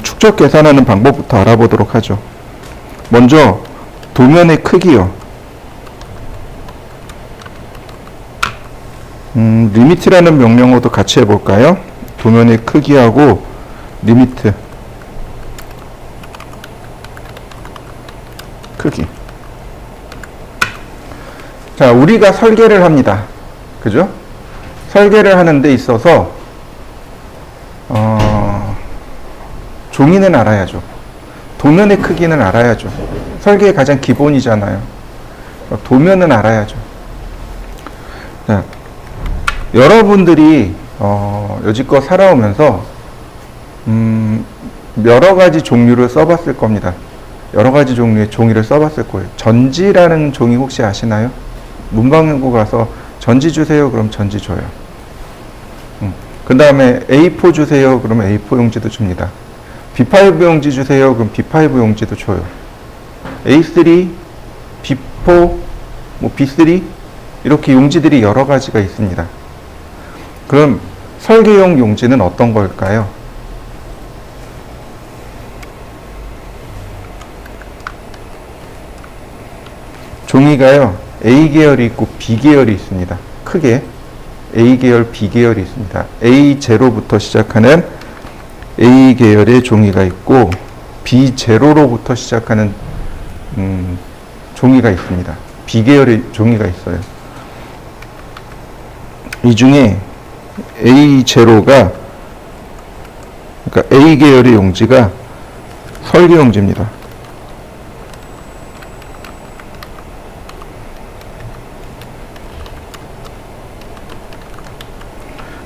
축적 계산하는 방법부터 알아보도록 하죠. 먼저 도면의 크기요. 리미트라는 명령어도 같이 해볼까요? 도면의 크기하고 리미트 크기. 자, 우리가 설계를 합니다. 그죠? 설계를 하는 데 있어서 종이는 알아야죠. 도면의 크기는 알아야죠. 설계의 가장 기본이잖아요. 도면은 알아야죠. 자, 여러분들이 여지껏 살아오면서 여러 가지 종류를 써봤을 겁니다. 여러 가지 종류의 종이를 써봤을 거예요. 전지라는 종이 혹시 아시나요? 문방구 가서 전지 주세요. 그럼 전지 줘요. 그 다음에 A4 주세요. 그러면 A4 용지도 줍니다. B5 용지 주세요. 그럼 B5 용지도 줘요. A3, B4, B3 이렇게 용지들이 여러 가지가 있습니다. 그럼 설계용 용지는 어떤 걸까요? 종이가요, A 계열이 있고 B 계열이 있습니다. 크게 A 계열, B 계열이 있습니다. A0부터 시작하는 A 계열의 종이가 있고 B0로부터 시작하는 종이가 있습니다. B 계열의 종이가 있어요. 이 중에 A0가, 그러니까 A 계열의 용지가 설계 용지입니다.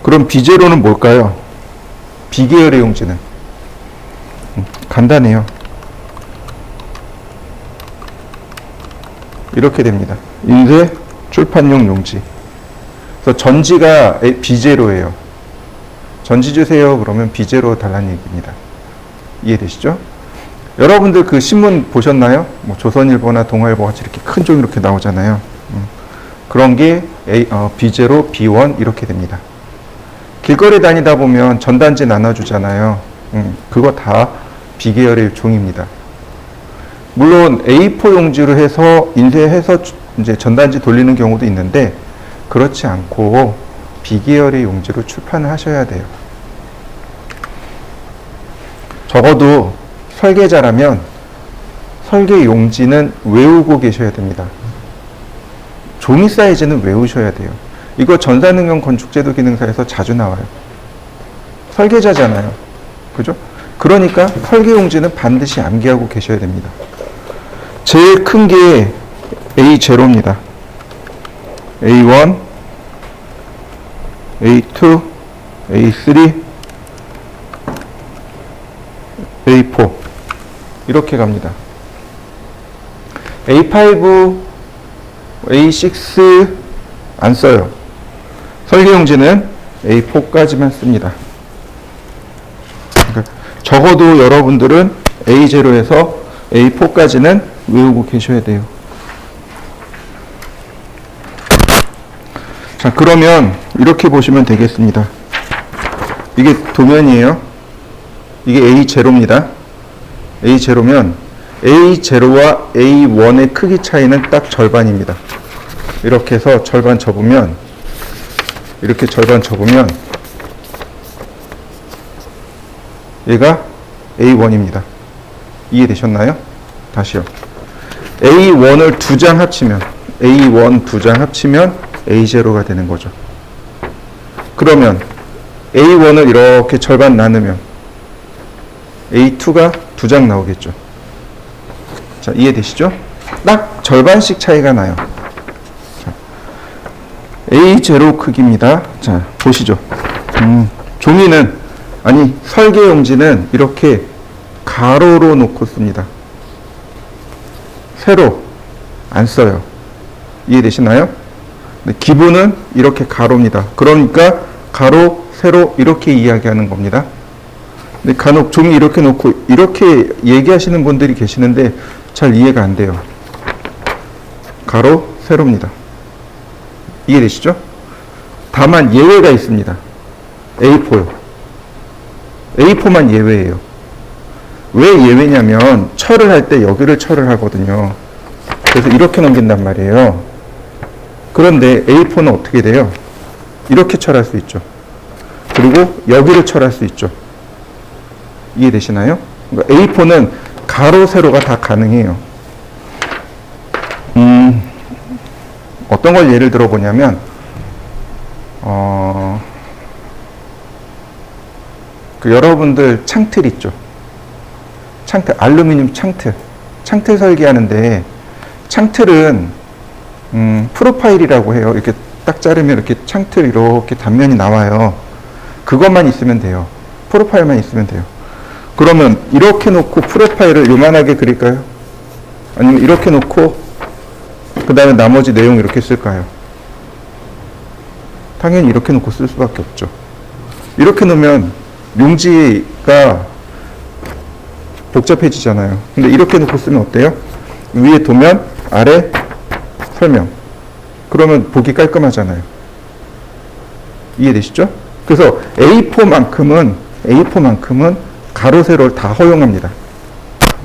그럼 B0는 뭘까요? B 계열의 용지는 간단해요. 이렇게 됩니다. 인쇄 출판용 용지. 그래서 전지가 B0예요. 전지 주세요. 그러면 B0 달라는 얘기입니다. 이해되시죠? 여러분들 그 신문 보셨나요? 뭐 조선일보나 동아일보 같이 이렇게 큰 종이 이렇게 나오잖아요. 그런 게 B0, B1 이렇게 됩니다. 길거리 다니다 보면 전단지 나눠주잖아요. 그거 다 B계열의 종입니다. 물론 A4 용지로 해서 인쇄해서 이제 전단지 돌리는 경우도 있는데 그렇지 않고 B계열의 용지로 출판을 하셔야 돼요. 적어도 설계자라면 설계 용지는 외우고 계셔야 됩니다. 종이 사이즈는 외우셔야 돼요. 이거 전산응용 건축제도 기능사에서 자주 나와요. 설계자잖아요. 그죠? 그러니까 설계 용지는 반드시 암기하고 계셔야 됩니다. 제일 큰 게 A0입니다. A1, A2, A3, A4 이렇게 갑니다. A5, A6 안 써요. 설계용지는 A4까지만 씁니다. 그러니까 적어도 여러분들은 A0에서 A4까지는 외우고 계셔야 돼요. 자, 그러면 이렇게 보시면 되겠습니다. 이게 도면이에요. 이게 A0입니다. A0면 A0와 A1의 크기 차이는 딱 절반입니다. 이렇게 해서 절반 접으면, 이렇게 절반 접으면 얘가 A1입니다. 이해되셨나요? 다시요. A1을 두 장 합치면, A1 두 장 합치면 A0가 되는 거죠. 그러면 A1을 이렇게 절반 나누면 A2가 두 장 나오겠죠. 자, 이해되시죠? 딱 절반씩 차이가 나요. 자, A0 크기입니다. 자, 보시죠. 종이는, 아니, 설계용지는 이렇게 가로로 놓고 씁니다. 세로 안 써요. 이해되시나요? 네, 기본은 이렇게 가로입니다. 그러니까 가로, 세로 이렇게 이야기하는 겁니다. 근데 간혹 종이 이렇게 놓고 이렇게 얘기하시는 분들이 계시는데 잘 이해가 안 돼요. 가로, 세로입니다. 이해되시죠? 다만 예외가 있습니다. A4요. A4만 예외예요. 왜 예외냐면 철을 할 때 여기를 철을 하거든요. 그래서 이렇게 넘긴단 말이에요. 그런데 A4는 어떻게 돼요? 이렇게 철할 수 있죠. 그리고 여기를 철할 수 있죠. 이해되시나요? 그러니까 A4는 가로, 세로가 다 가능해요. 어떤 걸 예를 들어보냐면, 여러분들 창틀 있죠? 창틀, 알루미늄 창틀 설계하는데, 창틀은, 프로파일이라고 해요. 이렇게 딱 자르면 이렇게 창틀 이렇게 단면이 나와요. 그것만 있으면 돼요. 프로파일만 있으면 돼요. 그러면 이렇게 놓고 프로파일을 요만하게 그릴까요? 아니면 이렇게 놓고 그 다음에 나머지 내용 이렇게 쓸까요? 당연히 이렇게 놓고 쓸 수밖에 없죠. 이렇게 놓으면 용지가 복잡해지잖아요. 근데 이렇게 놓고 쓰면 어때요? 위에 도면, 아래 설명. 그러면 보기 깔끔하잖아요. 이해되시죠? 그래서 A4만큼은 가로, 세로를 다 허용합니다.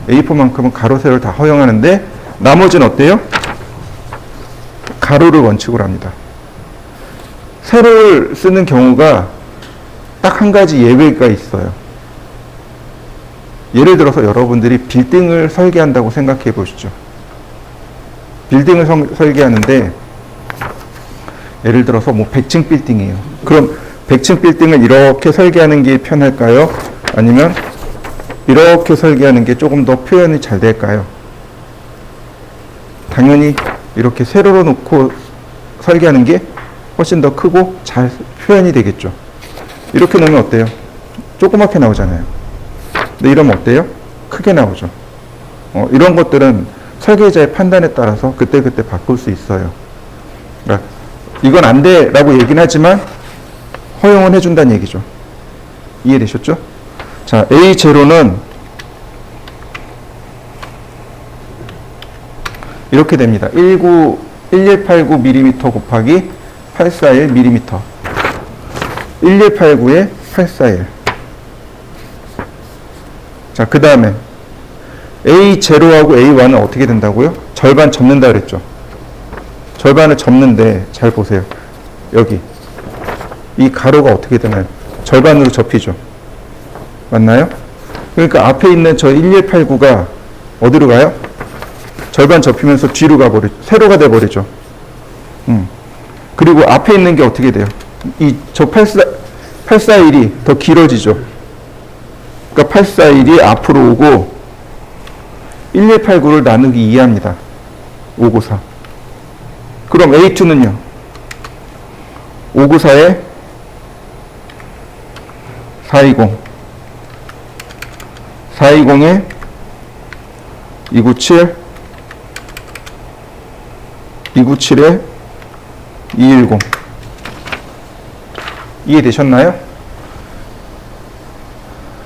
A4만큼은 가로, 세로를 다 허용하는데 나머지는 어때요? 가로를 원칙으로 합니다. 세로를 쓰는 경우가 딱 한 가지 예외가 있어요. 예를 들어서 여러분들이 빌딩을 설계한다고 생각해 보시죠. 빌딩을 설계하는데 예를 들어서 뭐 100층 빌딩이에요. 그럼 100층 빌딩을 이렇게 설계하는 게 편할까요? 아니면 이렇게 설계하는 게 조금 더 표현이 잘 될까요? 당연히 이렇게 세로로 놓고 설계하는 게 훨씬 더 크고 잘 표현이 되겠죠. 이렇게 놓으면 어때요? 조그맣게 나오잖아요. 근데 이러면 어때요? 크게 나오죠. 이런 것들은 설계자의 판단에 따라서 그때그때 바꿀 수 있어요. 그러니까 이건 안 돼 라고 얘기는 하지만 허용은 해준다는 얘기죠. 이해되셨죠? 자, A0는 이렇게 됩니다. 1189mm 곱하기 841mm. 1189에 841. 자, 그 다음에 A0하고 A1은 어떻게 된다고요? 절반 접는다 그랬죠. 절반을 접는데 잘 보세요. 여기 이 가로가 어떻게 되나요? 절반으로 접히죠. 맞나요? 그러니까 앞에 있는 저 1189가 어디로 가요? 절반 접히면서 뒤로 가버리죠. 세로가 돼버리죠. 그리고 앞에 있는 게 어떻게 돼요? 저 841이 더 길어지죠. 그러니까 841이 앞으로 오고 1189를 나누기 2합니다. 594. 그럼 A2는요? 594에 420. 420에 297. 297에 210. 이해되셨나요?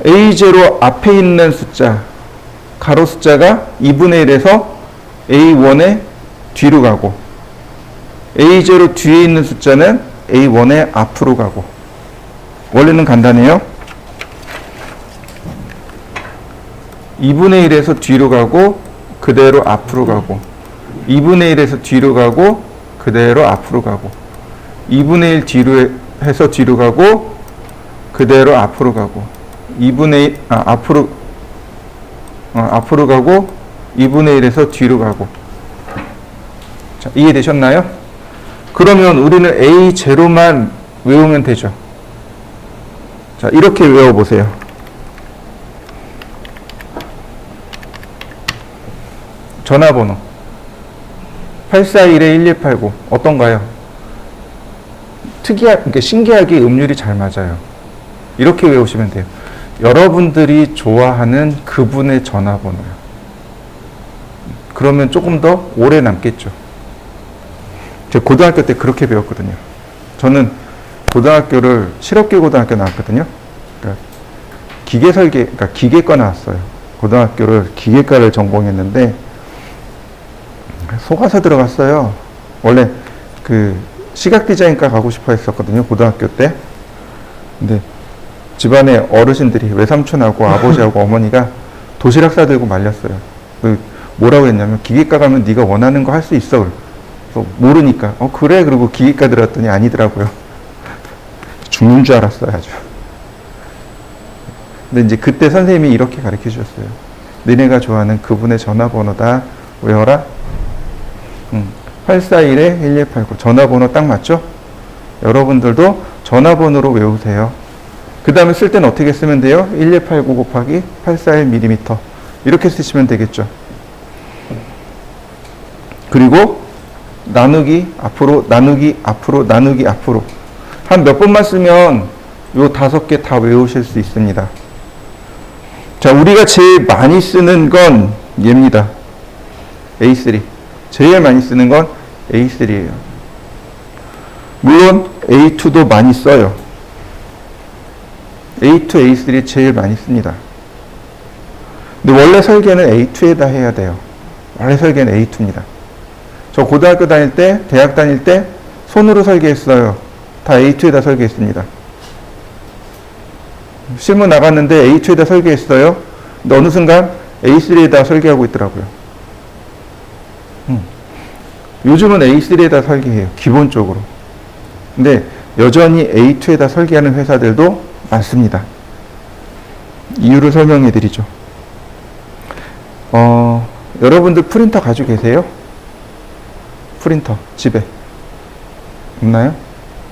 A0 앞에 있는 숫자, 가로 숫자가 2분의 1에서 A1의 뒤로 가고, A0 뒤에 있는 숫자는 A1의 앞으로 가고. 원래는 간단해요. 2분의 1에서 뒤로 가고 그대로 앞으로 가고, 2분의 1에서 뒤로 가고 그대로 앞으로 가고, 2분의 1 뒤로 해서 뒤로 가고 그대로 앞으로 가고, 2분의 1 앞으로 가고 2분의 1에서 뒤로 가고. 자, 이해되셨나요? 그러면 우리는 A0만 외우면 되죠. 자, 이렇게 외워보세요. 전화번호 841-1189 어떤가요? 그러니까 신기하게 음률이 잘 맞아요. 이렇게 외우시면 돼요. 여러분들이 좋아하는 그분의 전화번호요. 그러면 조금 더 오래 남겠죠. 제가 고등학교 때 그렇게 배웠거든요. 저는 고등학교를 실업계 고등학교 나왔거든요. 그러니까 그러니까 기계과 나왔어요. 고등학교를 기계과를 전공했는데 속아서 들어갔어요. 원래 그 시각 디자인과 가고 싶어 했었거든요. 고등학교 때. 근데 집안에 어르신들이 외삼촌하고 아버지하고 어머니가 도시락 싸들고 말렸어요. 뭐라고 했냐면 기계과 가면 네가 원하는 거 할 수 있어. 그래서 모르니까 그래 그러고 기계과 들었더니 아니더라고요. 죽는 줄 알았어요 아주. 근데 이제 그때 선생님이 이렇게 가르쳐 주셨어요. 너네가 좋아하는 그분의 전화번호다 외워라. 841-1189 전화번호 딱 맞죠? 여러분들도 전화번호로 외우세요. 그 다음에 쓸 때는 어떻게 쓰면 돼요? 1189 곱하기 841mm 이렇게 쓰시면 되겠죠. 그리고 나누기 앞으로 나누기 앞으로 나누기 앞으로 한 몇 번만 쓰면 요 5개 다 외우실 수 있습니다. 자, 우리가 제일 많이 쓰는 건 얘입니다. A3. 제일 많이 쓰는 건 A3예요. 물론 A2도 많이 써요. A2, A3 제일 많이 씁니다. 근데 원래 설계는 A2에다 해야 돼요. 원래 설계는 A2입니다. 저 고등학교 다닐 때, 대학 다닐 때 손으로 설계했어요. 다 A2에다 설계했습니다. 실무 나갔는데 A2에다 설계했어요. 근데 어느 순간 A3에다 설계하고 있더라고요. 요즘은 A3에다 설계해요. 기본적으로. 근데 여전히 A2에다 설계하는 회사들도 많습니다. 이유를 설명해 드리죠. 여러분들 프린터 가지고 계세요? 프린터 집에 없나요?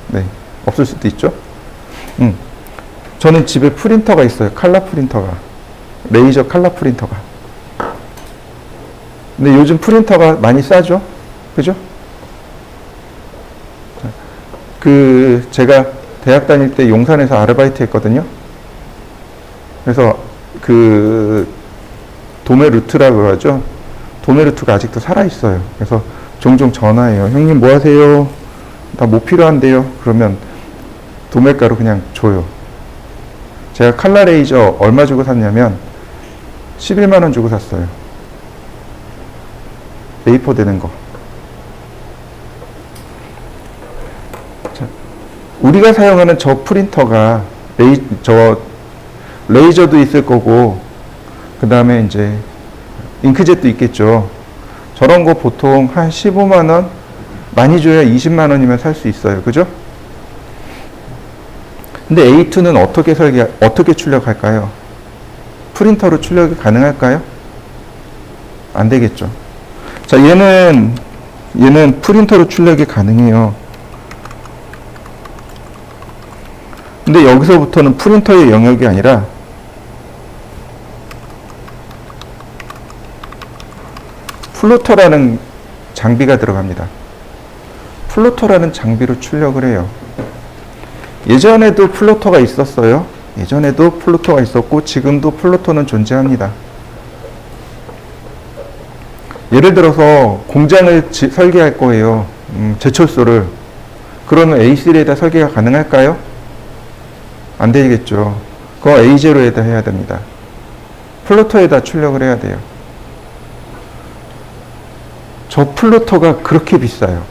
네, 없을 수도 있죠. 저는 집에 프린터가 있어요. 칼라 프린터가, 레이저 칼라 프린터가. 근데 요즘 프린터가 많이 싸죠, 그죠? 제가 대학 다닐 때 용산에서 아르바이트 했거든요. 그래서 도메루트라고 그러죠. 도메루트가 아직도 살아있어요. 그래서 종종 전화해요. 형님 뭐 하세요? 나 뭐 필요한데요? 그러면 도매가로 그냥 줘요. 제가 칼라 레이저 얼마 주고 샀냐면 11만 원 주고 샀어요. 베이퍼 되는 거. 자, 우리가 사용하는 저 프린터가 레이저도 있을 거고, 그 다음에 이제 잉크젯도 있겠죠. 저런 거 보통 한 15만 원, 많이 줘야 20만 원이면 살 수 있어요. 그죠? 근데 A2는 어떻게 출력할까요? 프린터로 출력이 가능할까요? 안 되겠죠. 자, 얘는 프린터로 출력이 가능해요. 근데 여기서부터는 프린터의 영역이 아니라 플로터라는 장비가 들어갑니다. 플로터라는 장비로 출력을 해요. 예전에도 플로터가 있었어요. 예전에도 플로터가 있었고 지금도 플로터는 존재합니다. 예를 들어서 공장을 설계할 거예요. 제철소를. 그러면 A3에다 설계가 가능할까요? 안 되겠죠. 그거 A0에다 해야 됩니다. 플로터에다 출력을 해야 돼요. 저 플로터가 그렇게 비싸요.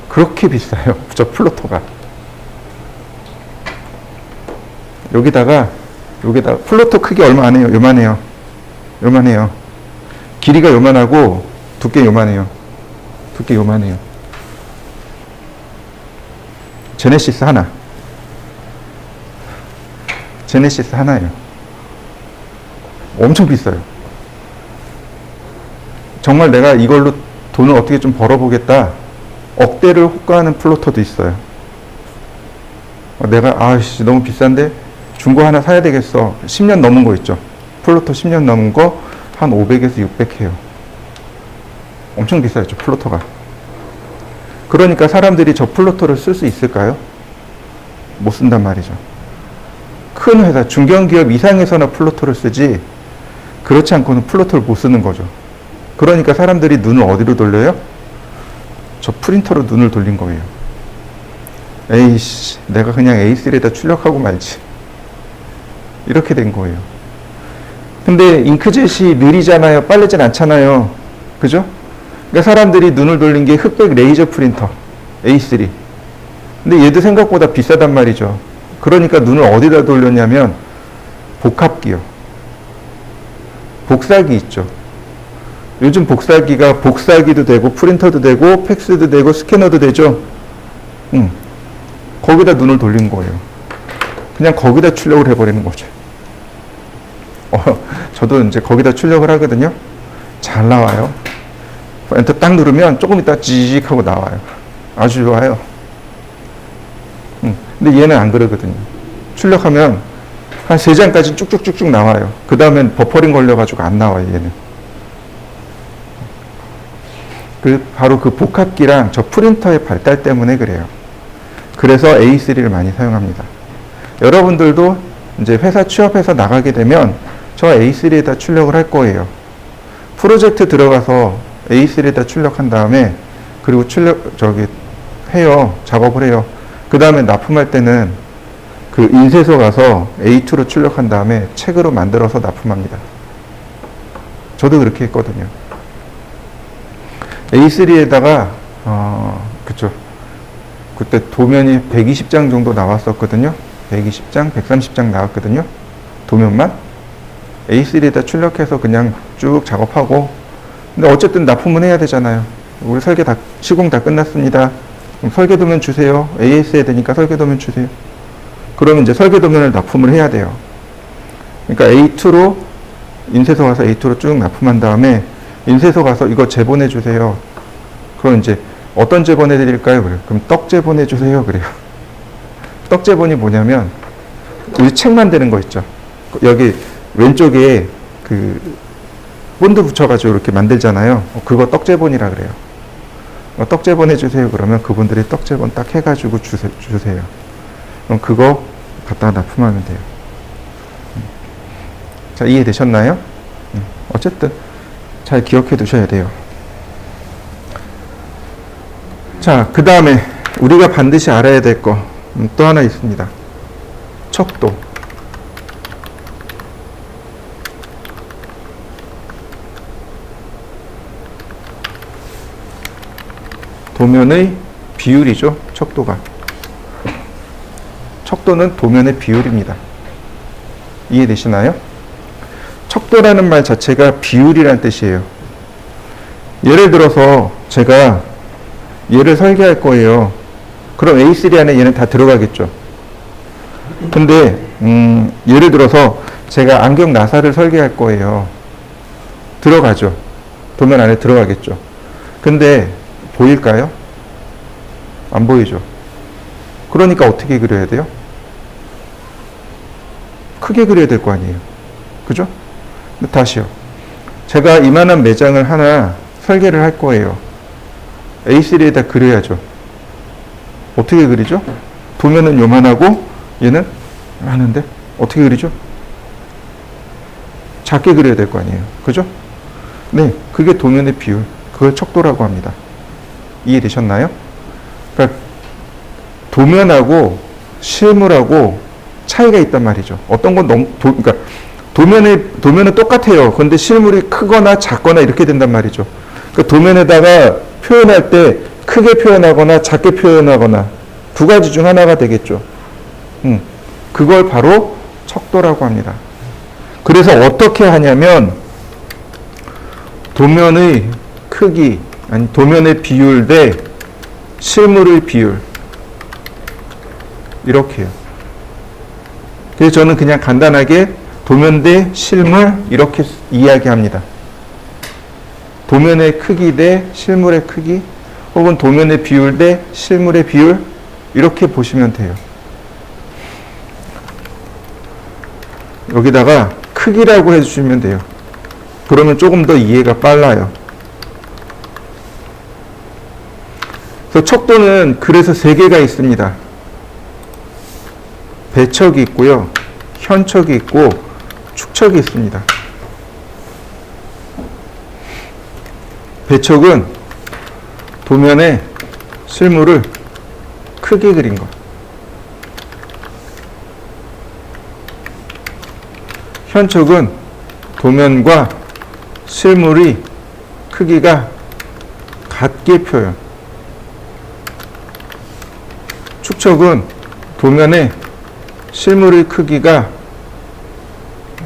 그렇게 비싸요. 저 플로터가. 여기다가 플로터 크기 얼마 안 해요. 요만해요. 길이가 요만하고 두께 요만해요. 제네시스 하나예요. 엄청 비싸요. 정말 내가 이걸로 돈을 어떻게 좀 벌어보겠다. 억대를 호가하는 플로터도 있어요. 내가 너무 비싼데 중고 하나 사야 되겠어. 10년 넘은 거 있죠. 플로터 10년 넘은 거 한 500에서 600 해요. 엄청 비싸요, 저 플로터가. 그러니까 사람들이 저 플로터를 쓸 수 있을까요? 못 쓴단 말이죠. 큰 회사, 중견기업 이상에서나 플로터를 쓰지, 그렇지 않고는 플로터를 못 쓰는 거죠. 그러니까 사람들이 눈을 어디로 돌려요? 저 프린터로 눈을 돌린 거예요. 에이씨, 내가 그냥 A3에다 출력하고 말지. 이렇게 된 거예요. 근데 잉크젯이 느리잖아요. 빠르진 않잖아요. 그죠? 그러니까 사람들이 눈을 돌린 게 흑백 레이저 프린터 A3. 근데 얘도 생각보다 비싸단 말이죠. 그러니까 눈을 어디다 돌렸냐면 복합기요. 복사기 있죠. 요즘 복사기가 복사기도 되고 프린터도 되고 팩스도 되고 스캐너도 되죠. 거기다 눈을 돌린 거예요. 그냥 거기다 출력을 해버리는 거죠. 저도 이제 거기다 출력을 하거든요. 잘 나와요. 엔터 딱 누르면 조금 있다 지직 하고 나와요. 아주 좋아요. 근데 얘는 안 그러거든요. 출력하면 한 3장까지 쭉쭉쭉쭉 나와요. 그 다음엔 버퍼링 걸려가지고 안 나와요, 얘는. 바로 그 복합기랑 저 프린터의 발달 때문에 그래요. 그래서 A3를 많이 사용합니다. 여러분들도 이제 회사 취업해서 나가게 되면 저 A3에다 출력을 할 거예요. 프로젝트 들어가서 A3에다 출력한 다음에 그리고 해요. 작업을 해요. 그 다음에 납품할 때는 그 인쇄소 가서 A2로 출력한 다음에 책으로 만들어서 납품합니다. 저도 그렇게 했거든요. A3에다가 그쵸. 그때 도면이 120장 정도 나왔었거든요. 120장, 130장 나왔거든요. 도면만. A3에다 출력해서 그냥 쭉 작업하고, 근데 어쨌든 납품은 해야 되잖아요. 우리 설계 시공 다 끝났습니다. 그럼 설계 도면 주세요. AS 해야 되니까 설계 도면 주세요. 그러면 이제 설계 도면을 납품을 해야 돼요. 그러니까 A2로, 인쇄소 가서 A2로 쭉 납품한 다음에, 인쇄소 가서 이거 재본해 주세요. 그럼 이제 어떤 재본해 드릴까요? 그래요. 그럼 떡 재본해 주세요. 그래요. 떡 재본이 뭐냐면, 우리 책 만드는 거 있죠. 여기 왼쪽에 그 본드 붙여가지고 이렇게 만들잖아요. 그거 떡제본이라 그래요. 떡제본 해주세요. 그러면 그분들이 떡제본 딱 해가지고 주세요. 그럼 그거 갖다가 납품하면 돼요. 자, 이해되셨나요? 어쨌든 잘 기억해 두셔야 돼요. 자, 그 다음에 우리가 반드시 알아야 될 거 또 하나 있습니다. 척도. 도면의 비율이죠. 척도가. 척도는 도면의 비율입니다. 이해되시나요? 척도라는 말 자체가 비율이라는 뜻이에요. 예를 들어서 제가 얘를 설계할 거예요. 그럼 A3 안에 얘는 다 들어가겠죠. 근데 예를 들어서 제가 안경 나사를 설계할 거예요. 들어가죠. 도면 안에 들어가겠죠. 근데 보일까요? 안 보이죠. 그러니까 어떻게 그려야 돼요? 크게 그려야 될 거 아니에요. 그죠? 다시요. 제가 이만한 매장을 하나 설계를 할 거예요. A3에다 그려야죠. 어떻게 그리죠? 도면은 요만하고 얘는 하는데 어떻게 그리죠? 작게 그려야 될 거 아니에요. 그죠? 네, 그게 도면의 비율. 그걸 척도라고 합니다. 이해되셨나요? 그러니까 도면하고 실물하고 차이가 있단 말이죠. 어떤 건 그러니까 도면은 똑같아요. 그런데 실물이 크거나 작거나 이렇게 된단 말이죠. 그러니까 도면에다가 표현할 때 크게 표현하거나 작게 표현하거나 두 가지 중 하나가 되겠죠. 그걸 바로 척도라고 합니다. 그래서 어떻게 하냐면 도면의 크기, 아니 도면의 비율 대 실물의 비율 이렇게요. 그래서 저는 그냥 간단하게 도면 대 실물 이렇게 이야기합니다. 도면의 크기 대 실물의 크기 혹은 도면의 비율 대 실물의 비율 이렇게 보시면 돼요. 여기다가 크기라고 해주시면 돼요. 그러면 조금 더 이해가 빨라요. 그래서 척도는 그래서 3개가 있습니다. 배척이 있고요. 현척이 있고 축척이 있습니다. 배척은 도면에 실물을 크게 그린 것. 현척은 도면과 실물이 크기가 같게 표현. 축척은 도면에 실물의 크기가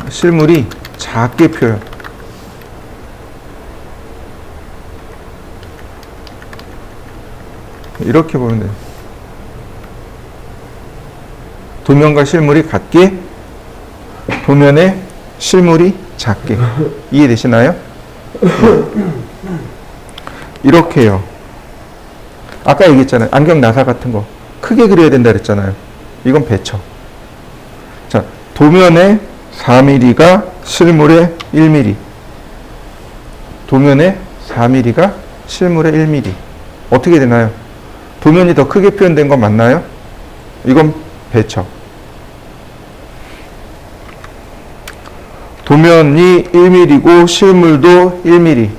실물이 작게 표현. 이렇게 보면 돼요. 도면과 실물이 같게, 도면에 실물이 작게. 이해되시나요? 이렇게요. 아까 얘기했잖아요. 안경 나사 같은 거 크게 그려야 된다 그랬잖아요. 이건 배척. 자, 도면에 4mm가 실물에 1mm. 도면에 4mm가 실물에 1mm. 어떻게 되나요? 도면이 더 크게 표현된 건 맞나요? 이건 배척. 도면이 1mm고 실물도 1mm.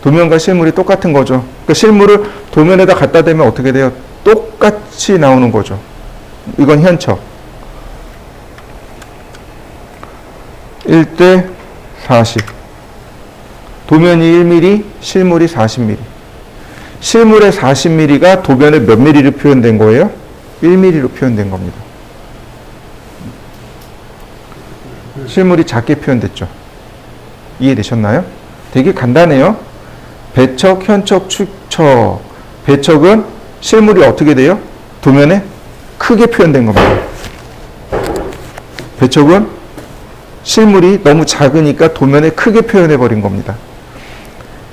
도면과 실물이 똑같은 거죠. 그러니까 실물을 도면에다 갖다 대면 어떻게 돼요? 똑같이 나오는 거죠. 이건 현척. 1대 40. 도면이 1mm, 실물이 40mm. 실물의 40mm가 도면에 몇 mm로 표현된 거예요? 1mm로 표현된 겁니다. 실물이 작게 표현됐죠. 이해되셨나요? 되게 간단해요. 배척, 현척, 축척. 배척은 실물이 어떻게 돼요? 도면에 크게 표현된 겁니다. 배척은 실물이 너무 작으니까 도면에 크게 표현해 버린 겁니다.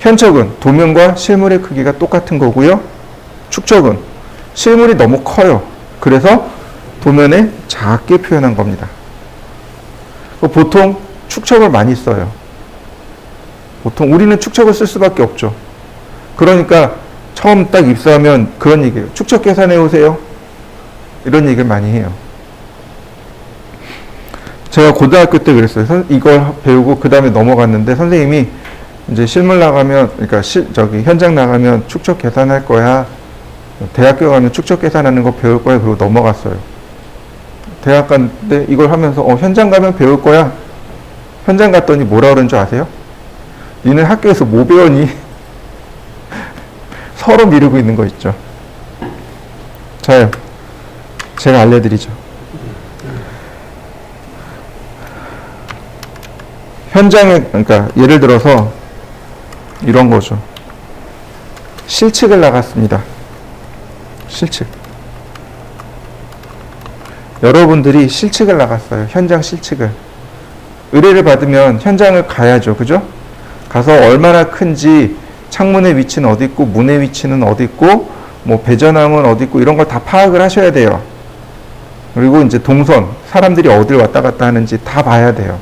현척은 도면과 실물의 크기가 똑같은 거고요. 축척은 실물이 너무 커요. 그래서 도면에 작게 표현한 겁니다. 보통 축척을 많이 써요. 보통 우리는 축척을 쓸 수밖에 없죠. 그러니까 처음 딱 입사하면 그런 얘기예요. 축척 계산해 오세요. 이런 얘기를 많이 해요. 제가 고등학교 때 그랬어요. 이걸 배우고 그 다음에 넘어갔는데 선생님이 이제 실물 나가면, 그러니까 현장 나가면 축척 계산할 거야. 대학교 가면 축척 계산하는 거 배울 거야. 그러고 넘어갔어요. 대학 갔는데 이걸 하면서 현장 가면 배울 거야. 현장 갔더니 뭐라 그런 줄 아세요? 니는 학교에서 뭐 배우니? 서로 미루고 있는 거 있죠. 자, 제가 알려드리죠. 현장에, 그러니까 예를 들어서 이런 거죠. 실측을 나갔습니다. 실측. 여러분들이 실측을 나갔어요. 현장 실측을. 의뢰를 받으면 현장을 가야죠. 그죠? 가서 얼마나 큰지, 창문의 위치는 어디 있고, 문의 위치는 어디 있고, 뭐 배전함은 어디 있고, 이런 걸 다 파악을 하셔야 돼요. 그리고 이제 동선, 사람들이 어딜 왔다 갔다 하는지 다 봐야 돼요.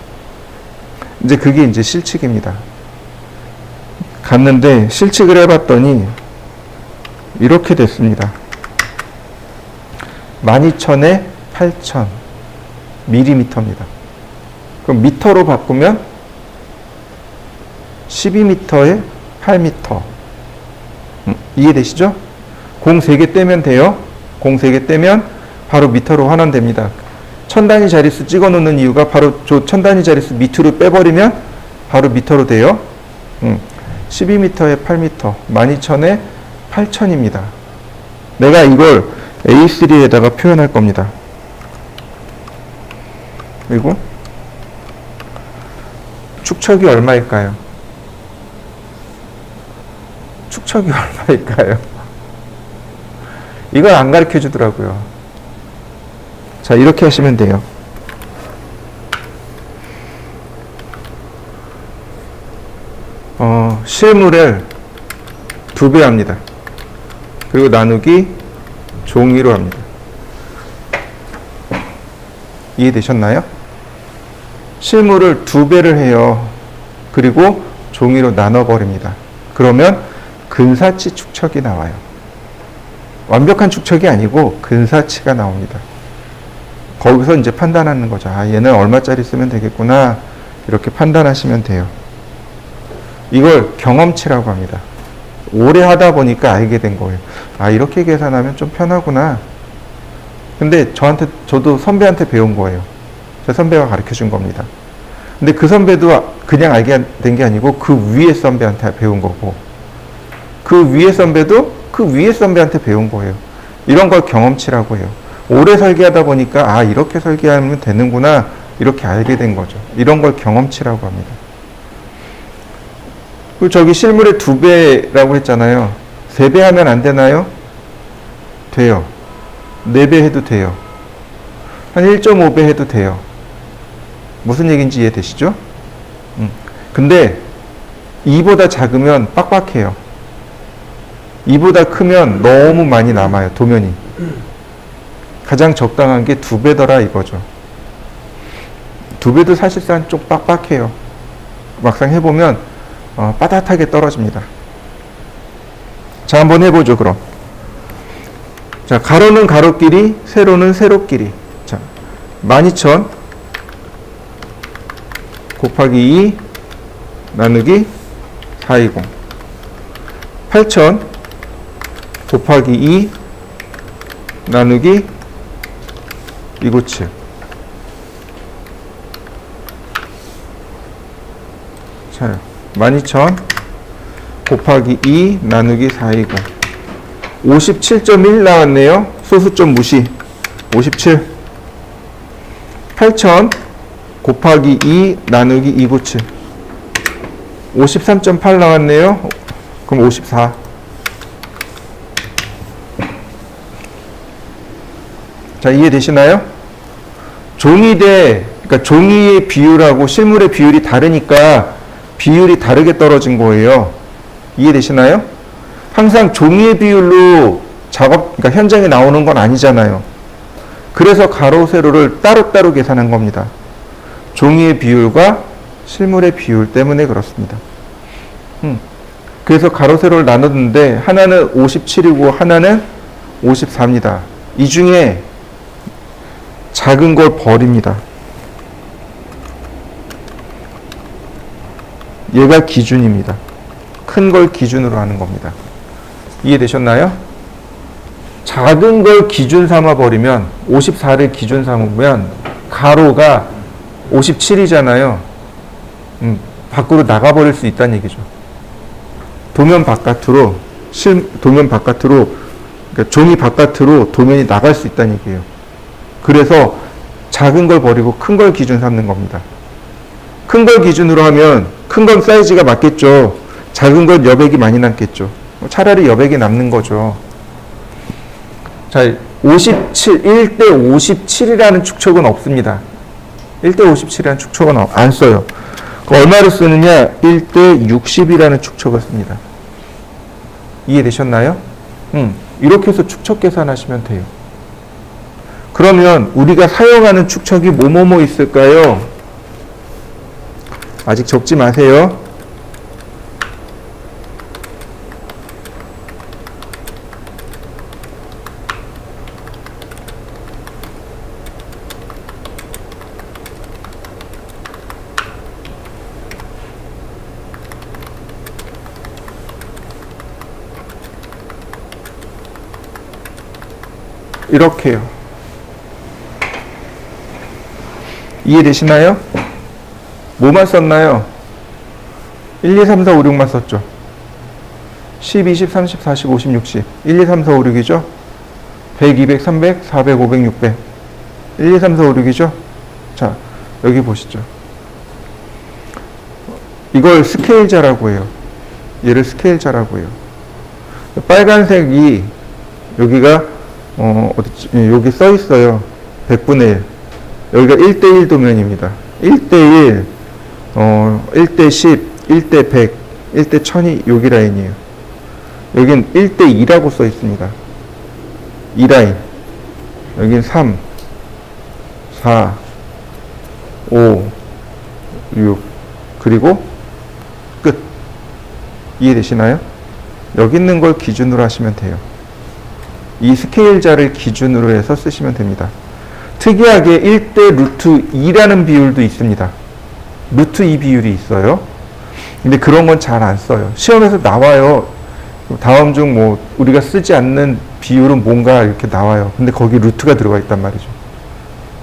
이제 그게 이제 실측입니다. 갔는데 실측을 해봤더니 이렇게 됐습니다. 12,000에 8,000 밀리미터입니다. 그럼 미터로 바꾸면 12m에 8m. 이해되시죠? 공 3개 떼면 돼요. 공 3개 떼면 바로 미터로 환원됩니다. 1000단위 자릿수 찍어 놓는 이유가 바로 저 1000단위 자릿수 밑으로 빼버리면 바로 미터로 돼요. 12m에 8m, 12,000에 8,000입니다. 내가 이걸 A3에다가 표현할 겁니다. 그리고 축척이 얼마일까요? 축척이 얼마일까요? 이걸 안 가르쳐 주더라고요. 자, 이렇게 하시면 돼요. 실물을 2배 합니다. 그리고 나누기 종이로 합니다. 이해되셨나요? 실물을 2배를 해요. 그리고 종이로 나눠버립니다. 그러면 근사치 축척이 나와요. 완벽한 축척이 아니고 근사치가 나옵니다. 거기서 이제 판단하는 거죠. 아, 얘는 얼마짜리 쓰면 되겠구나. 이렇게 판단하시면 돼요. 이걸 경험치라고 합니다. 오래 하다 보니까 알게 된 거예요. 아, 이렇게 계산하면 좀 편하구나. 근데 저도 선배한테 배운 거예요. 제 선배가 가르쳐 준 겁니다. 근데 그 선배도 그냥 알게 된 게 아니고 그 위에 선배한테 배운 거고, 그 위에 선배도 그 위에 선배한테 배운 거예요. 이런 걸 경험치라고 해요. 오래 설계하다 보니까 아, 이렇게 설계하면 되는구나, 이렇게 알게 된 거죠. 이런 걸 경험치라고 합니다. 그리고 저기 실물의 2배라고 했잖아요. 3배 하면 안 되나요? 돼요. 4배 해도 돼요. 한 1.5배 해도 돼요. 무슨 얘기인지 이해되시죠? 근데 2보다 작으면 빡빡해요. 2보다 크면 너무 많이 남아요, 도면이. 가장 적당한 게 2배더라 이거죠. 2배도 사실상 좀 빡빡해요. 막상 해보면 빠듯하게 떨어집니다. 자, 한번 해보죠, 그럼. 자, 가로는 가로끼리, 세로는 세로끼리. 자, 12,000 곱하기 2 나누기 420. 8,000 곱하기 2 나누기 297. 자, 12,000 곱하기 2 나누기 420. 57.1 나왔네요. 소수점 무시. 57. 8,000 곱하기 2 나누기 297. 53.8 나왔네요. 그럼 54. 자, 이해되시나요? 그러니까 종이의 비율하고 실물의 비율이 다르니까 비율이 다르게 떨어진 거예요. 이해되시나요? 항상 종이의 비율로 그러니까 현장에 나오는 건 아니잖아요. 그래서 가로, 세로를 따로따로 계산한 겁니다. 종이의 비율과 실물의 비율 때문에 그렇습니다. 그래서 가로, 세로를 나눴는데 하나는 57이고 하나는 54입니다. 이 중에 작은 걸 버립니다. 얘가 기준입니다. 큰 걸 기준으로 하는 겁니다. 이해되셨나요? 작은 걸 기준 삼아 버리면 54를 기준 삼으면 가로가 57이잖아요. 밖으로 나가버릴 수 있다는 얘기죠. 도면 바깥으로 그러니까 종이 바깥으로 도면이 나갈 수 있다는 얘기예요. 그래서 작은 걸 버리고 큰 걸 기준 삼는 겁니다. 큰 걸 기준으로 하면 큰 건 사이즈가 맞겠죠. 작은 건 여백이 많이 남겠죠. 차라리 여백이 남는 거죠. 자, 57, 1대 57이라는 축척은 없습니다. 1대 57이라는 축척은 안 써요. 얼마를 쓰느냐? 1대 60이라는 축척을 씁니다. 이해되셨나요? 이렇게 해서 축척 계산하시면 돼요. 그러면 우리가 사용하는 축척이 뭐뭐뭐 있을까요? 아직 적지 마세요. 이렇게요. 이해되시나요? 뭐만 썼나요? 1, 2, 3, 4, 5, 6만 썼죠. 10, 20, 30, 40, 50, 60. 1, 2, 3, 4, 5, 6이죠. 100, 200, 300, 400, 500, 600. 1, 2, 3, 4, 5, 6이죠. 자, 여기 보시죠. 이걸 스케일자라고 해요. 얘를 스케일자라고 해요. 빨간색이 여기가 여기 써 있어요. 100분의 1. 여기가 1대1 도면입니다. 1대1, 1대10, 1대100, 1대1000이 여기 라인이에요. 여긴 1대2라고 써 있습니다. 2라인. 여긴 3, 4, 5, 6. 그리고 끝. 이해되시나요? 여기 있는 걸 기준으로 하시면 돼요. 이 스케일자를 기준으로 해서 쓰시면 됩니다. 특이하게 1대 루트 2라는 비율도 있습니다. 루트 2 비율이 있어요. 근데 그런 건 잘 안 써요. 시험에서 나와요. 다음 중 뭐 우리가 쓰지 않는 비율은 뭔가 이렇게 나와요. 근데 거기 루트가 들어가 있단 말이죠.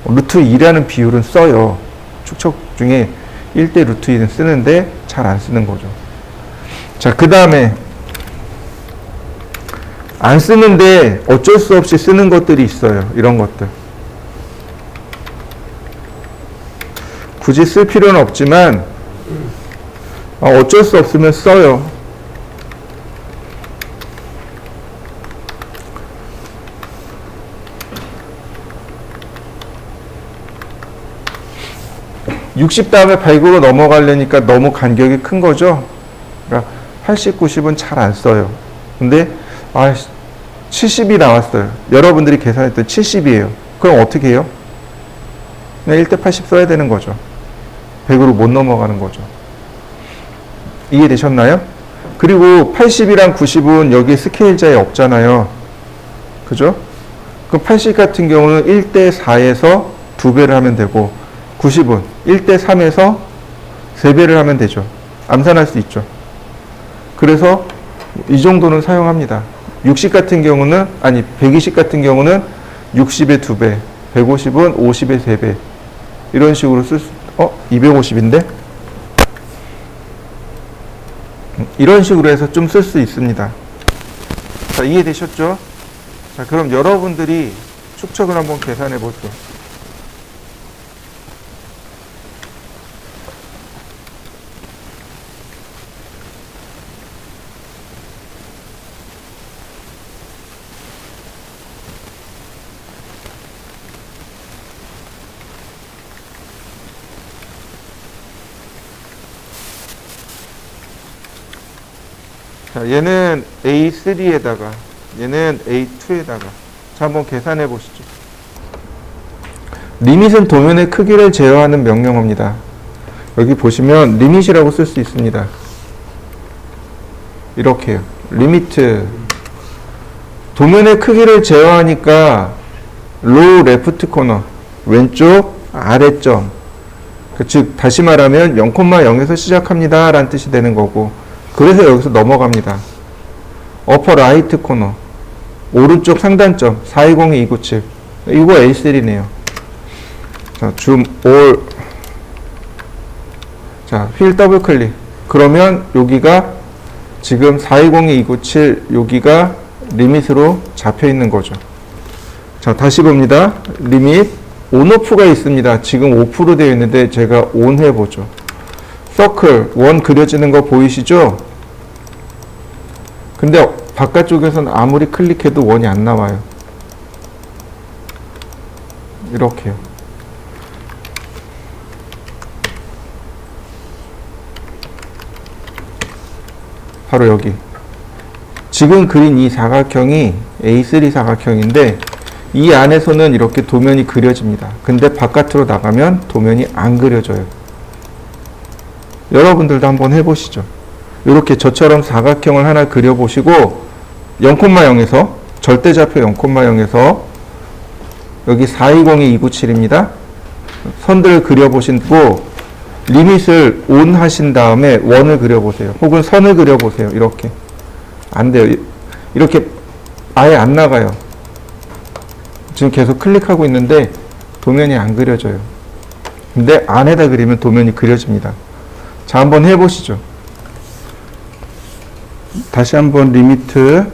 루트 2라는 비율은 써요. 축척 중에 1대 루트 2는 쓰는데 잘 안 쓰는 거죠. 자, 그 다음에 안 쓰는데 어쩔 수 없이 쓰는 것들이 있어요. 이런 것들. 굳이 쓸 필요는 없지만 어쩔 수 없으면 써요. 60 다음에 100으로 넘어가려니까 너무 간격이 큰 거죠. 그러니까 80, 90은 잘 안 써요. 근데 70이 나왔어요. 여러분들이 계산했던 70이에요. 그럼 어떻게 해요? 그냥 1대 80 써야 되는 거죠. 100으로 못 넘어가는 거죠. 이해되셨나요? 그리고 80이랑 90은 여기 스케일자에 없잖아요. 그죠? 그럼 80 같은 경우는 1대 4에서 2배를 하면 되고 90은 1대 3에서 3배를 하면 되죠. 암산할 수 있죠. 그래서 이 정도는 사용합니다. 60 같은 경우는 120 같은 경우는 60의 2배, 150은 50의 3배 이런 식으로 쓸 수 250인데? 이런 식으로 해서 좀 쓸 수 있습니다. 자, 이해되셨죠? 자, 그럼 여러분들이 축척을 한번 계산해 볼게요. 자, 얘는 A3에다가 얘는 A2에다가 자, 한번 계산해 보시죠. 리밋은 도면의 크기를 제어하는 명령어입니다. 여기 보시면 리밋이라고 쓸 수 있습니다. 이렇게요. 리미트. 도면의 크기를 제어하니까 로우 레프트 코너, 왼쪽 아래점. 즉 다시 말하면 0,0에서 시작합니다 라는 뜻이 되는 거고, 그래서 여기서 넘어갑니다. 어퍼 라이트 코너, 오른쪽 상단점 420297. 이거 A3네요. 자, 줌 올. 자, 휠 더블 클릭. 그러면 여기가 지금 420297 여기가 리밋으로 잡혀 있는 거죠. 자, 다시 봅니다. 리밋 온오프가 있습니다. 지금 5% 되어 있는데 제가 온 해보죠. 서클 원 그려지는 거 보이시죠? 근데 바깥쪽에서는 아무리 클릭해도 원이 안 나와요. 이렇게요. 바로 여기. 지금 그린 이 사각형이 A3 사각형인데 이 안에서는 이렇게 도면이 그려집니다. 근데 바깥으로 나가면 도면이 안 그려져요. 여러분들도 한번 해보시죠. 이렇게 저처럼 사각형을 하나 그려보시고 0,0에서 절대좌표 0,0에서 여기 420297입니다. 선들을 그려보시고 리밋을 온 하신 다음에 원을 그려보세요. 혹은 선을 그려보세요. 이렇게. 안 돼요. 이렇게 아예 안 나가요. 지금 계속 클릭하고 있는데 도면이 안 그려져요. 근데 안에다 그리면 도면이 그려집니다. 자, 한번 해보시죠. 다시 한번 리미트.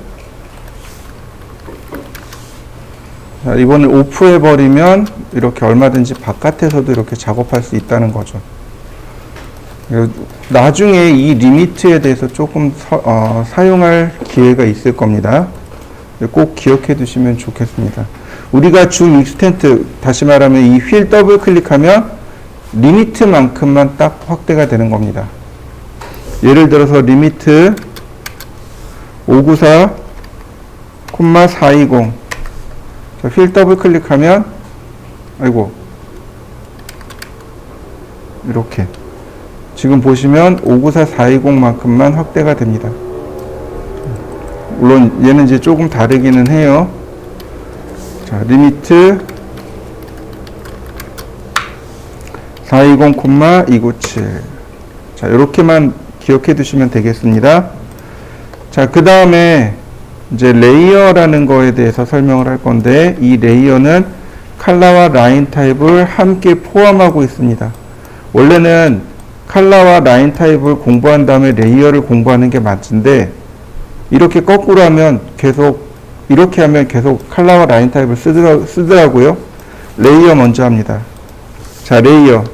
자, 이번에 오프 해버리면 이렇게 얼마든지 바깥에서도 이렇게 작업할 수 있다는 거죠. 나중에 이 리미트에 대해서 조금 사용할 기회가 있을 겁니다. 꼭 기억해 두시면 좋겠습니다. 우리가 줌 익스텐트, 다시 말하면 이 휠 더블 클릭하면 리미트만큼만 딱 확대가 되는 겁니다. 예를 들어서 리미트 594,420. 자, 휠 더블 클릭하면 이렇게 지금 보시면 594,420만큼만 확대가 됩니다. 물론 얘는 이제 조금 다르기는 해요. 자, 리미트 420,297. 자, 이렇게만 기억해 두시면 되겠습니다. 자, 그 다음에 이제 레이어라는 거에 대해서 설명을 할 건데, 이 레이어는 컬러와 라인 타입을 함께 포함하고 있습니다. 원래는 컬러와 라인 타입을 공부한 다음에 레이어를 공부하는 게 맞는데, 이렇게 거꾸로 하면 이렇게 하면 계속 컬러와 라인 타입을 쓰더라고요. 레이어 먼저 합니다. 자, 레이어.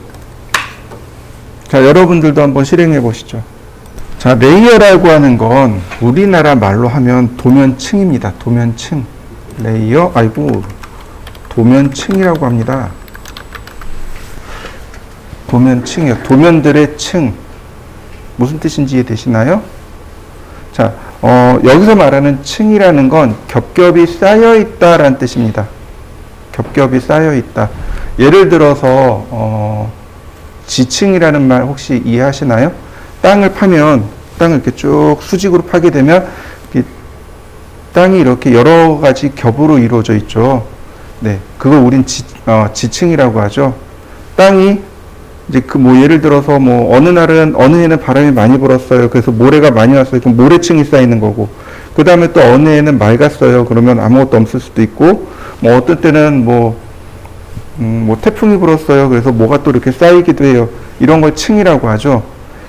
자, 여러분들도 한번 실행해 보시죠. 자, 레이어라고 하는 건 우리나라 말로 하면 도면층입니다. 도면층. 레이어, 도면층이라고 합니다. 도면층이요. 도면들의 층. 무슨 뜻인지 이해되시나요? 자, 여기서 말하는 층이라는 건 겹겹이 쌓여 있다라는 뜻입니다. 겹겹이 쌓여 있다. 예를 들어서, 지층이라는 말 혹시 이해하시나요? 땅을 파면, 땅을 이렇게 쭉 수직으로 파게 되면, 땅이 이렇게 여러 가지 겹으로 이루어져 있죠. 네. 그걸 우린 지층이라고 하죠. 땅이 이제 예를 들어서 어느 해는 바람이 많이 불었어요. 그래서 모래가 많이 왔어요. 그럼 모래층이 쌓이는 거고. 그 다음에 또 어느 해는 맑았어요. 그러면 아무것도 없을 수도 있고, 어떤 때는 태풍이 불었어요. 그래서 뭐가 또 이렇게 쌓이기도 해요. 이런 걸 층이라고 하죠.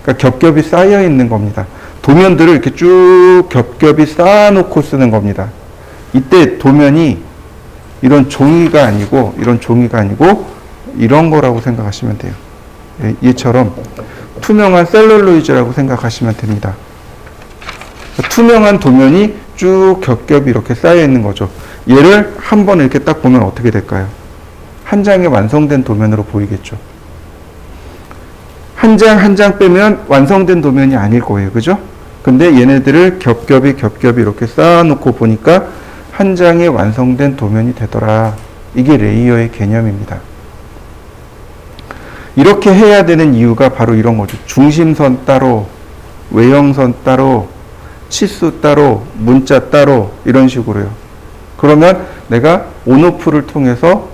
그러니까 겹겹이 쌓여 있는 겁니다. 도면들을 이렇게 쭉 겹겹이 쌓아놓고 쓰는 겁니다. 이때 도면이 이런 종이가 아니고 이런 거라고 생각하시면 돼요. 얘처럼 투명한 셀룰로이드라고 생각하시면 됩니다. 투명한 도면이 쭉 겹겹이 이렇게 쌓여 있는 거죠. 얘를 한번 이렇게 딱 보면 어떻게 될까요? 한 장의 완성된 도면으로 보이겠죠. 한 장 한 장 빼면 완성된 도면이 아닐 거예요. 그죠? 근데 얘네들을 겹겹이 이렇게 쌓아놓고 보니까 한 장의 완성된 도면이 되더라. 이게 레이어의 개념입니다. 이렇게 해야 되는 이유가 바로 이런 거죠. 중심선 따로, 외형선 따로, 치수 따로, 문자 따로 이런 식으로요. 그러면 내가 온오프를 통해서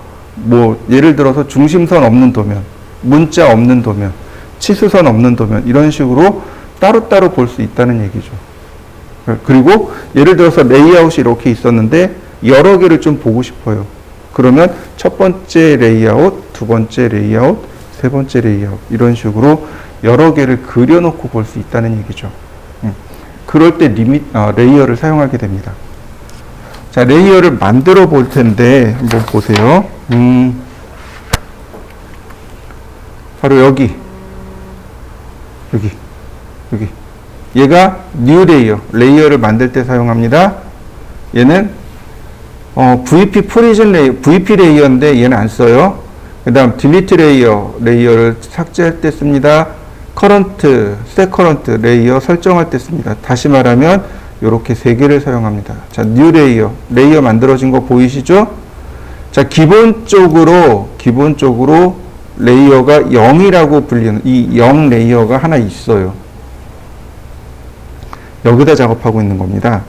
예를 들어서 중심선 없는 도면, 문자 없는 도면, 치수선 없는 도면 이런 식으로 따로따로 볼 수 있다는 얘기죠. 그리고 예를 들어서 레이아웃이 이렇게 있었는데 여러 개를 좀 보고 싶어요. 그러면 첫 번째 레이아웃, 두 번째 레이아웃, 세 번째 레이아웃 이런 식으로 여러 개를 그려놓고 볼 수 있다는 얘기죠. 그럴 때 레이어를 사용하게 됩니다. 자, 레이어를 만들어 볼 텐데 한번 보세요. 바로 여기. 얘가 new 레이어를 만들 때 사용합니다. 얘는 VP 프리즌 레이어, VP 레이어인데 얘는 안 써요. 그 다음 delete 레이어를 삭제할 때 씁니다. current, set current 레이어 설정할 때 씁니다. 다시 말하면 이렇게 세 개를 사용합니다. 자, new 레이어 만들어진 거 보이시죠? 자, 기본적으로 레이어가 0이라고 불리는 이 0 레이어가 하나 있어요. 여기다 작업하고 있는 겁니다.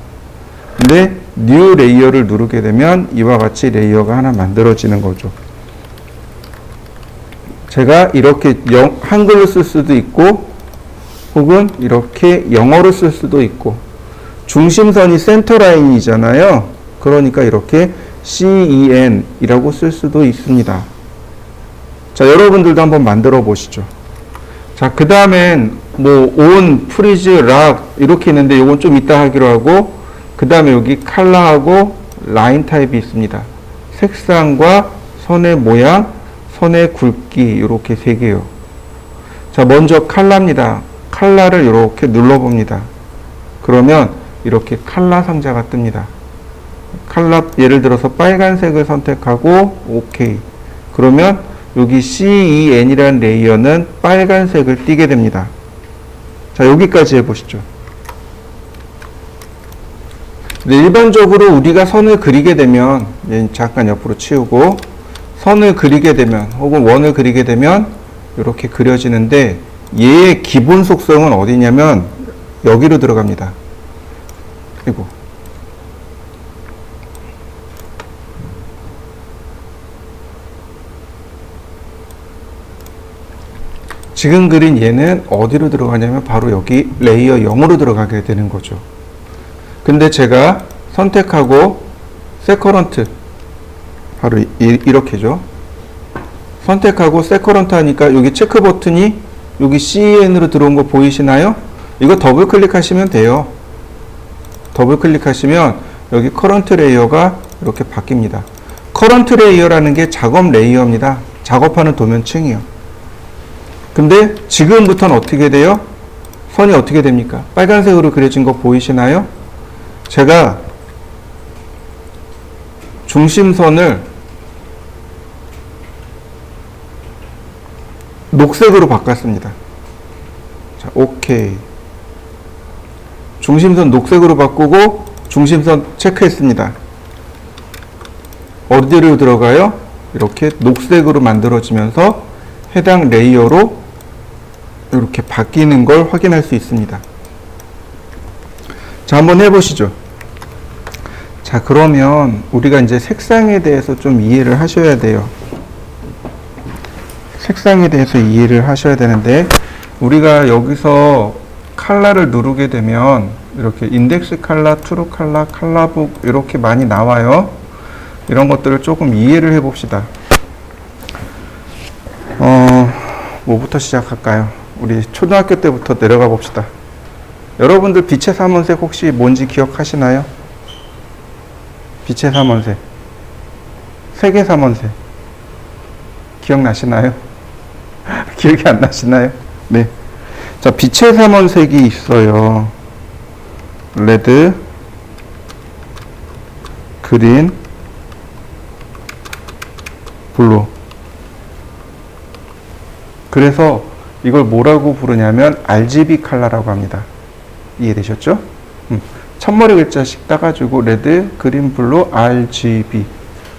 근데 new 레이어를 누르게 되면 이와 같이 레이어가 하나 만들어지는 거죠. 제가 이렇게 한글로 쓸 수도 있고 혹은 이렇게 영어로 쓸 수도 있고 중심선이 센터라인이잖아요. 그러니까 이렇게 CEN이라고 쓸 수도 있습니다. 자, 여러분들도 한번 만들어 보시죠. 자, 그 다음엔 on, freeze, lock 이렇게 있는데 이건 좀 이따 하기로 하고 그 다음에 여기 컬러하고 라인 타입이 있습니다. 색상과 선의 모양, 선의 굵기 이렇게 세 개요. 자, 먼저 컬러입니다. 컬러를 이렇게 눌러봅니다. 그러면 이렇게 컬러 상자가 뜹니다. 컬러 예를 들어서 빨간색을 선택하고 OK. 그러면 여기 CEN이라는 레이어는 빨간색을 띠게 됩니다. 자, 여기까지 해보시죠. 네, 일반적으로 우리가 선을 그리게 되면 잠깐 옆으로 치우고 선을 그리게 되면 혹은 원을 그리게 되면 이렇게 그려지는데 얘의 기본 속성은 어디냐면 여기로 들어갑니다. 그리고 지금 그린 얘는 어디로 들어가냐면 바로 여기 레이어 0으로 들어가게 되는 거죠. 근데 제가 선택하고 세커런트 바로 이렇게죠. 선택하고 세커런트 하니까 여기 체크 버튼이 여기 CEN으로 들어온 거 보이시나요? 이거 더블 클릭하시면 돼요. 더블 클릭하시면 여기 커런트 레이어가 이렇게 바뀝니다. 커런트 레이어라는 게 작업 레이어입니다. 작업하는 도면층이요. 근데 지금부터는 어떻게 돼요? 선이 어떻게 됩니까? 빨간색으로 그려진 거 보이시나요? 제가 중심선을 녹색으로 바꿨습니다. 자, 오케이. 중심선 녹색으로 바꾸고 중심선 체크했습니다. 어디로 들어가요? 이렇게 녹색으로 만들어지면서 해당 레이어로 이렇게 바뀌는 걸 확인할 수 있습니다. 자, 한번 해보시죠. 자, 그러면 우리가 이제 색상에 대해서 좀 이해를 하셔야 돼요. 색상에 대해서 이해를 하셔야 되는데, 우리가 여기서 컬러를 누르게 되면 이렇게 인덱스 컬러, 트루 컬러, 컬러북 이렇게 많이 나와요. 이런 것들을 조금 이해를 해 봅시다. 뭐부터 시작할까요? 우리 초등학교 때부터 내려가 봅시다. 여러분들 빛의 삼원색 혹시 뭔지 기억하시나요? 빛의 삼원색, 색의 삼원색 기억나시나요? 기억이 안 나시나요? 네. 자, 빛의 삼원색이 있어요. 레드, 그린, 블루. 그래서 이걸 뭐라고 부르냐면 RGB 컬러라고 합니다. 이해되셨죠? 첫머리 글자씩 따가지고 레드, 그린, 블루, RGB.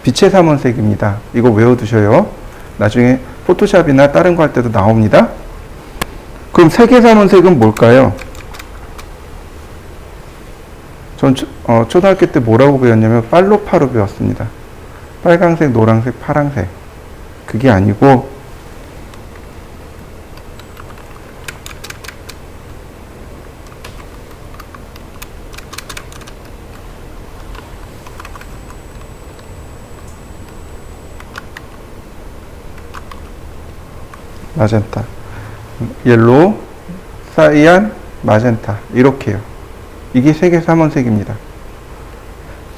빛의 삼원색입니다. 이거 외워두셔요. 나중에 포토샵이나 다른 거 할 때도 나옵니다. 그럼 색의 삼원색은 뭘까요? 전 초등학교 때 뭐라고 배웠냐면 팔로파로 배웠습니다. 빨강색, 노란색, 파랑색. 그게 아니고 마젠타, 옐로우, 사이안, 마젠타 이렇게요. 이게 색의 삼원색입니다.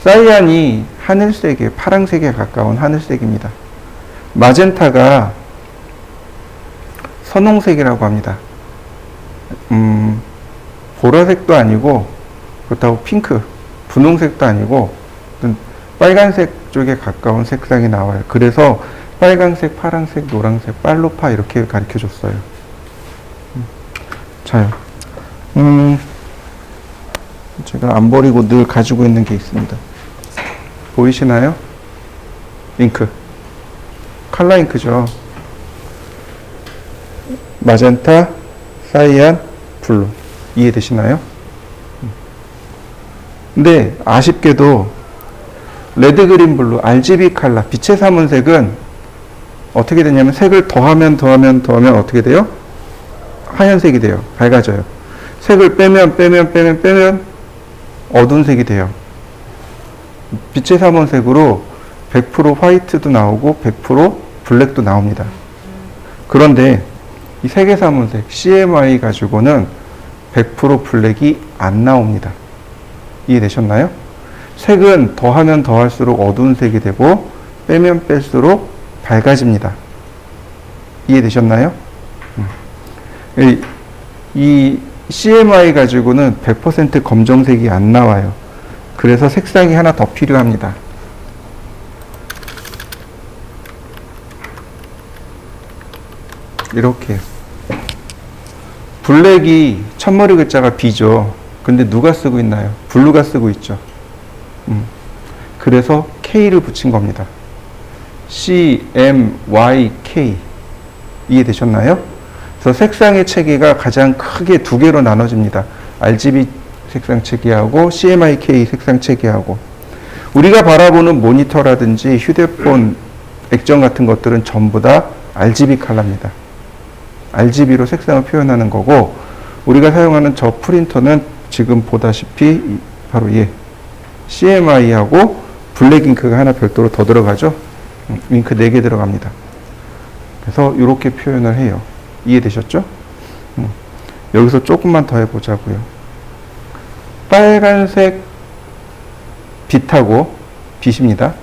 사이안이 하늘색에, 파랑색에 가까운 하늘색입니다. 마젠타가 선홍색이라고 합니다. 보라색도 아니고 그렇다고 핑크, 분홍색도 아니고 빨간색 쪽에 가까운 색상이 나와요. 그래서 빨간색, 파란색, 노란색, 팔로파 이렇게 가르쳐 줬어요. 자요. 제가 안 버리고 늘 가지고 있는 게 있습니다. 보이시나요? 잉크. 컬러 잉크죠. 마젠타, 사이안, 블루. 이해되시나요? 근데 아쉽게도 레드, 그린, 블루, RGB 컬러, 빛의 삼원색은 어떻게 되냐면 색을 더하면 어떻게 돼요? 하얀색이 돼요. 밝아져요. 색을 빼면 어두운 색이 돼요. 빛의 삼원색으로 100% 화이트도 나오고 100% 블랙도 나옵니다. 그런데 이 색의 삼원색 CMY 가지고는 100% 블랙이 안 나옵니다. 이해되셨나요? 색은 더하면 더할수록 어두운 색이 되고 빼면 뺄수록 밝아집니다. 이해되셨나요? 이 CMY 가지고는 100% 검정색이 안 나와요. 그래서 색상이 하나 더 필요합니다. 이렇게 블랙이 첫머리 글자가 B죠. 근데 누가 쓰고 있나요? 블루가 쓰고 있죠. 그래서 K를 붙인 겁니다. CMYK. 이해되셨나요? 그래서 색상의 체계가 가장 크게 두 개로 나눠집니다. RGB 색상 체계하고 CMYK 색상 체계하고. 우리가 바라보는 모니터라든지 휴대폰 액정 같은 것들은 전부 다 RGB 컬러입니다. RGB로 색상을 표현하는 거고, 우리가 사용하는 저 프린터는 지금 보다시피 바로 CMY하고 블랙 잉크가 하나 별도로 더 들어가죠. 잉크 4개 들어갑니다. 그래서 이렇게 표현을 해요. 이해되셨죠? 여기서 조금만 더 해보자고요. 빨간색 빛하고 빛입니다.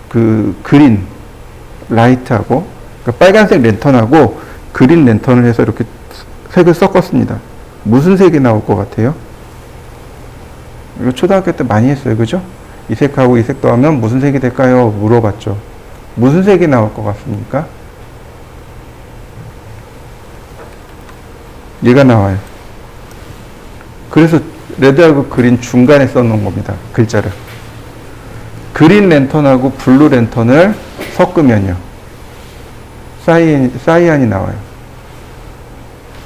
그 그린 라이트하고, 그러니까 빨간색 랜턴하고 그린 랜턴을 해서 이렇게 색을 섞었습니다. 무슨 색이 나올 것 같아요? 이거 초등학교 때 많이 했어요. 그죠? 이 색하고 이 색 더하면 무슨 색이 될까요? 물어봤죠. 무슨 색이 나올 것 같습니까? 얘가 나와요. 그래서 레드하고 그린 중간에 써놓은 겁니다. 글자를. 그린 랜턴하고 블루 랜턴을 섞으면요. 사이안이 나와요.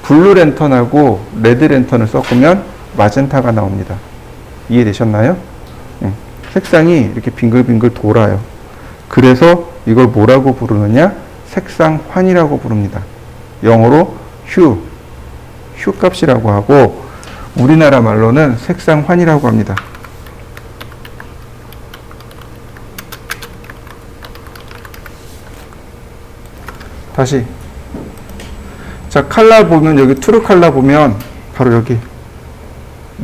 블루 랜턴하고 레드 랜턴을 섞으면 마젠타가 나옵니다. 이해되셨나요? 색상이 이렇게 빙글빙글 돌아요. 그래서 이걸 뭐라고 부르느냐? 색상 환이라고 부릅니다. 영어로 휴 값이라고 하고 우리나라 말로는 색상 환이라고 합니다. 다시 자, 칼라 보면 여기 트루 칼라 보면 바로 여기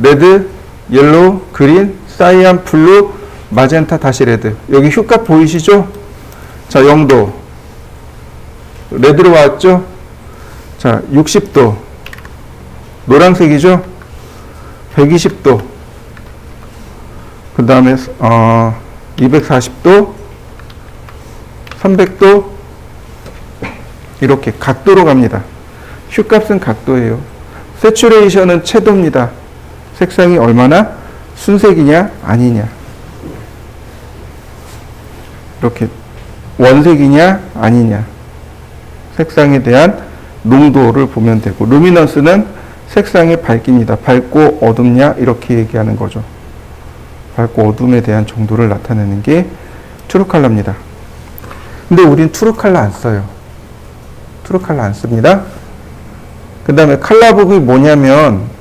레드, 옐로우, 그린, 사이안, 블루, 마젠타, 다시 레드. 여기 휴값 보이시죠? 자, 0도. 레드로 왔죠? 자, 60도. 노란색이죠? 120도. 그 다음에 240도, 300도, 이렇게 각도로 갑니다. 휴값은 각도예요. 세츄레이션은 채도입니다. 색상이 얼마나 순색이냐 아니냐, 이렇게 원색이냐 아니냐, 색상에 대한 농도를 보면 되고, 루미넌스는 색상의 밝기입니다. 밝고 어둡냐 이렇게 얘기하는 거죠. 밝고 어둠에 대한 정도를 나타내는 게 트루 컬러입니다. 근데 우린 트루 컬러 안 써요. 트루 컬러 안 씁니다. 그 다음에 컬러북이 뭐냐면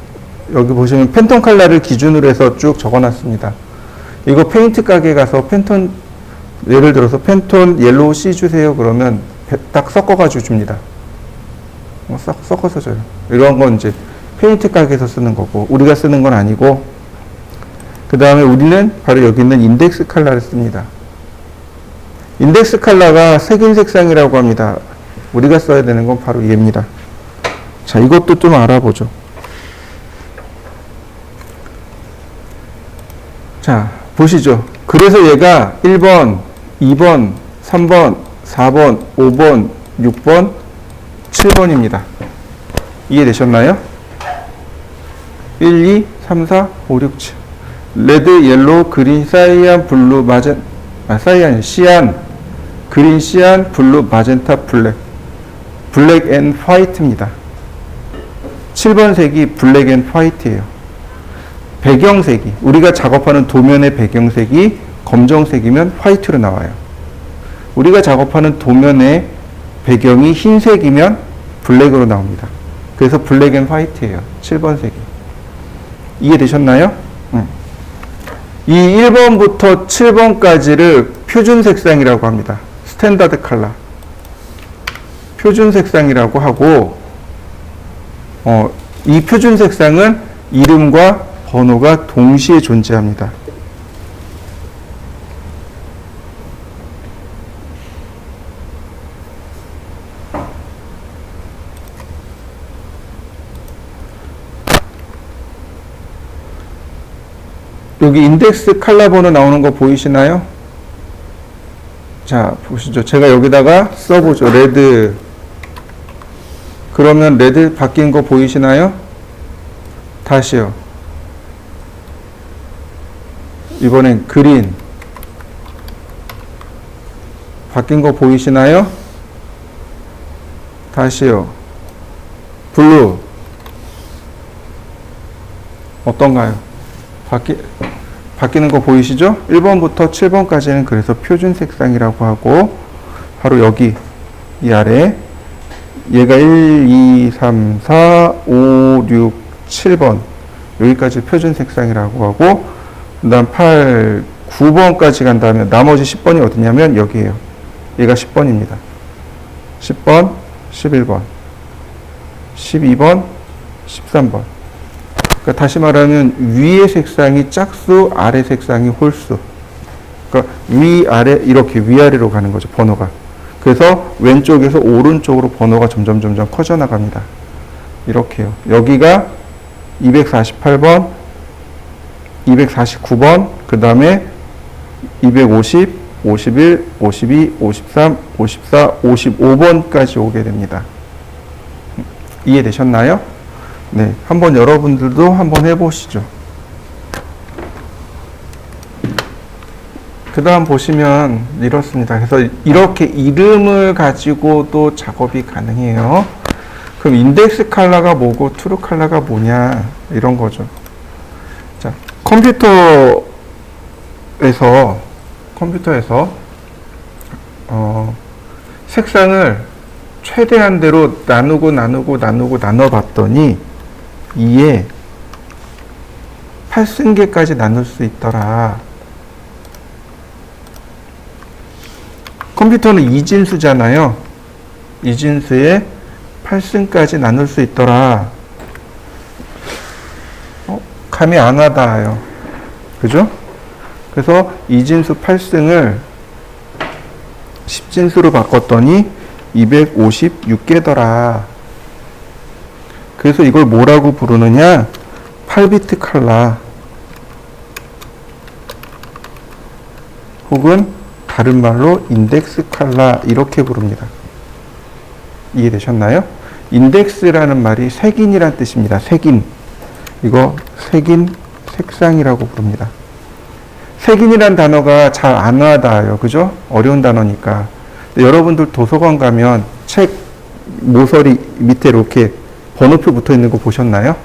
여기 보시면 팬톤 컬러를 기준으로 해서 쭉 적어놨습니다. 이거 페인트 가게 가서 팬톤, 예를 들어서 팬톤 옐로우 C 주세요 그러면 딱 섞어가지고 줍니다. 싹 섞어서 줘요. 이런 건 이제 페인트 가게에서 쓰는 거고 우리가 쓰는 건 아니고, 그 다음에 우리는 바로 여기 있는 인덱스 컬러를 씁니다. 인덱스 컬러가 색인 색상이라고 합니다. 우리가 써야 되는 건 바로 얘입니다. 자, 이것도 좀 알아보죠. 자, 보시죠. 그래서 얘가 1번, 2번, 3번, 4번, 5번, 6번, 7번입니다. 이해되셨나요? 1, 2, 3, 4, 5, 6, 7. 레드, 옐로우, 그린, 사이안, 블루, 사이안, 시안, 그린, 시안, 블루, 마젠타, 블랙. 블랙 앤 화이트입니다. 7번 색이 블랙 앤 화이트예요. 배경색이, 우리가 작업하는 도면의 배경색이 검정색이면 화이트로 나와요. 우리가 작업하는 도면의 배경이 흰색이면 블랙으로 나옵니다. 그래서 블랙 앤 화이트예요. 7번 색이. 이해되셨나요? 이 1번부터 7번까지를 표준 색상이라고 합니다. 스탠다드 컬러. 표준 색상이라고 하고, 이 표준 색상은 이름과 번호가 동시에 존재합니다. 여기 인덱스 컬러 번호 나오는 거 보이시나요? 자, 보시죠. 제가 여기다가 써보죠. 레드. 그러면 레드 바뀐 거 보이시나요? 다시요. 이번엔 그린. 바뀐 거 보이시나요? 다시요. 블루. 어떤가요? 바뀌는 거 보이시죠? 1번부터 7번까지는 그래서 표준 색상이라고 하고, 바로 여기 이 아래 얘가 1, 2, 3, 4, 5, 6, 7번 여기까지 표준 색상이라고 하고, 그 다음 8, 9번까지 간 다음에 나머지 10번이 어디냐면 여기에요. 얘가 10번입니다. 10번, 11번, 12번, 13번. 그러니까 다시 말하면 위의 색상이 짝수, 아래 색상이 홀수. 그러니까 위, 아래 이렇게 위아래로 가는 거죠. 번호가. 그래서 왼쪽에서 오른쪽으로 번호가 점점 커져 나갑니다. 이렇게요. 여기가 248번, 249번, 그 다음에 250, 51, 52, 53, 54, 55번까지 오게 됩니다. 이해되셨나요? 네, 한번 여러분들도 한번 해보시죠. 그 다음 보시면 이렇습니다. 그래서 이렇게 이름을 가지고도 작업이 가능해요. 그럼 인덱스 컬러가 뭐고 트루 컬러가 뭐냐 이런 거죠. 자, 컴퓨터에서 색상을 최대한대로 나눠봤더니 2에 8승계까지 나눌 수 있더라. 컴퓨터는 이진수잖아요. 이진수에 8승까지 나눌 수 있더라. 감이 안 와닿아요. 그죠? 그래서 이진수 8승을 10진수로 바꿨더니 256개더라. 그래서 이걸 뭐라고 부르느냐? 8비트 컬러. 혹은 다른 말로 인덱스 컬러 이렇게 부릅니다. 이해되셨나요? 인덱스라는 말이 색인이란 뜻입니다. 색인. 이거 색인, 색상이라고 부릅니다. 색인이란 단어가 잘 안 와닿아요. 그죠? 어려운 단어니까. 여러분들 도서관 가면 책 모서리 밑에 이렇게 번호표 붙어 있는 거 보셨나요?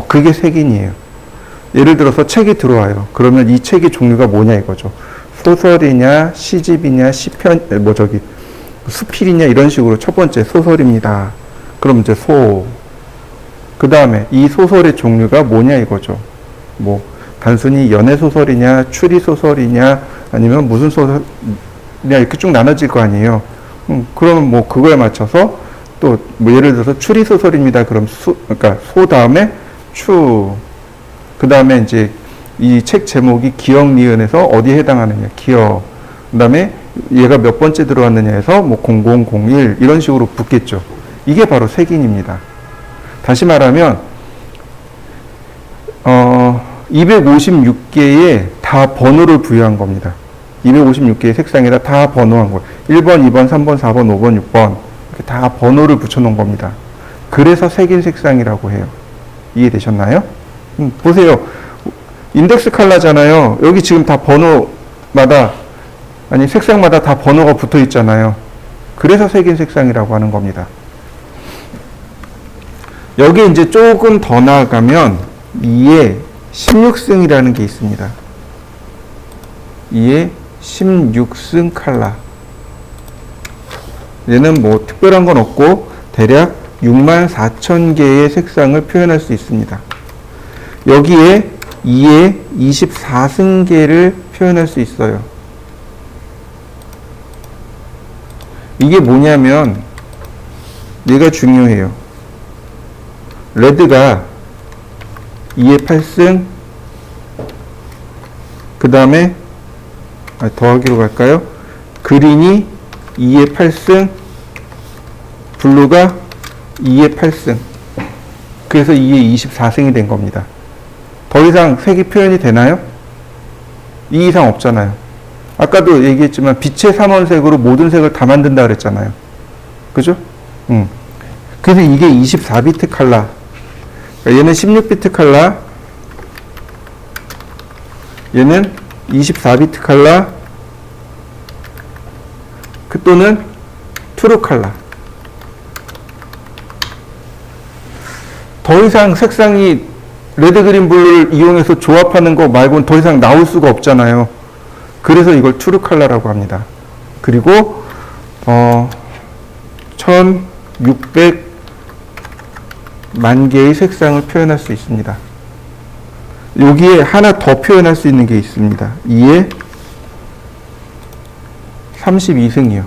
그게 색인이에요. 예를 들어서 책이 들어와요. 그러면 이 책의 종류가 뭐냐 이거죠. 소설이냐, 시집이냐, 시편, 수필이냐 이런 식으로 첫 번째 소설입니다. 그럼 이제 그 다음에 이 소설의 종류가 뭐냐 이거죠. 뭐 단순히 연애 소설이냐, 추리 소설이냐, 아니면 무슨 소설이냐 이렇게 쭉 나눠질 거 아니에요. 그러면 뭐 그거에 맞춰서 또 뭐 예를 들어서 추리 소설입니다. 그럼 그러니까 소 다음에 그 다음에 이제 이 책 제목이 기역 니은에서 어디에 해당하느냐 기역. 그 다음에 얘가 몇 번째 들어왔느냐 해서 뭐 0001 이런 식으로 붙겠죠. 이게 바로 색인입니다. 다시 말하면 256개에 다 번호를 부여한 겁니다. 256개의 색상에다 다 번호한 거예요. 1번, 2번, 3번, 4번, 5번, 6번 이렇게 다 번호를 붙여놓은 겁니다. 그래서 색인 색상이라고 해요. 이해되셨나요? 보세요. 인덱스 컬러잖아요. 여기 지금 다 번호마다 색상마다 다 번호가 붙어 있잖아요. 그래서 색인 색상이라고 하는 겁니다. 여기 이제 조금 더 나아가면 2에 16승이라는 게 있습니다. 2에 16승 컬러. 얘는 뭐 특별한 건 없고 대략 64,000개의 색상을 표현할 수 있습니다. 여기에 2에 24승계를 표현할 수 있어요. 이게 뭐냐면 얘가 중요해요. 레드가 2에 8승, 그 다음에 더하기로 갈까요? 그린이 2에 8승, 블루가 2에 8승. 그래서 2에 24승이 된 겁니다. 더 이상 색이 표현이 되나요? 이 이상 없잖아요. 아까도 얘기했지만 빛의 삼원색으로 모든 색을 다 만든다 그랬잖아요. 그죠? 그래서 이게 24비트 컬러. 얘는 16비트 컬러. 얘는 24비트 컬러. 또는 트루 컬러. 더 이상 색상이 레드, 그린, 블루를 이용해서 조합하는 거 말고는 더 이상 나올 수가 없잖아요. 그래서 이걸 트루 컬러라고 합니다. 그리고 1600만 개의 색상을 표현할 수 있습니다. 여기에 하나 더 표현할 수 있는 게 있습니다. 2에 32승이요.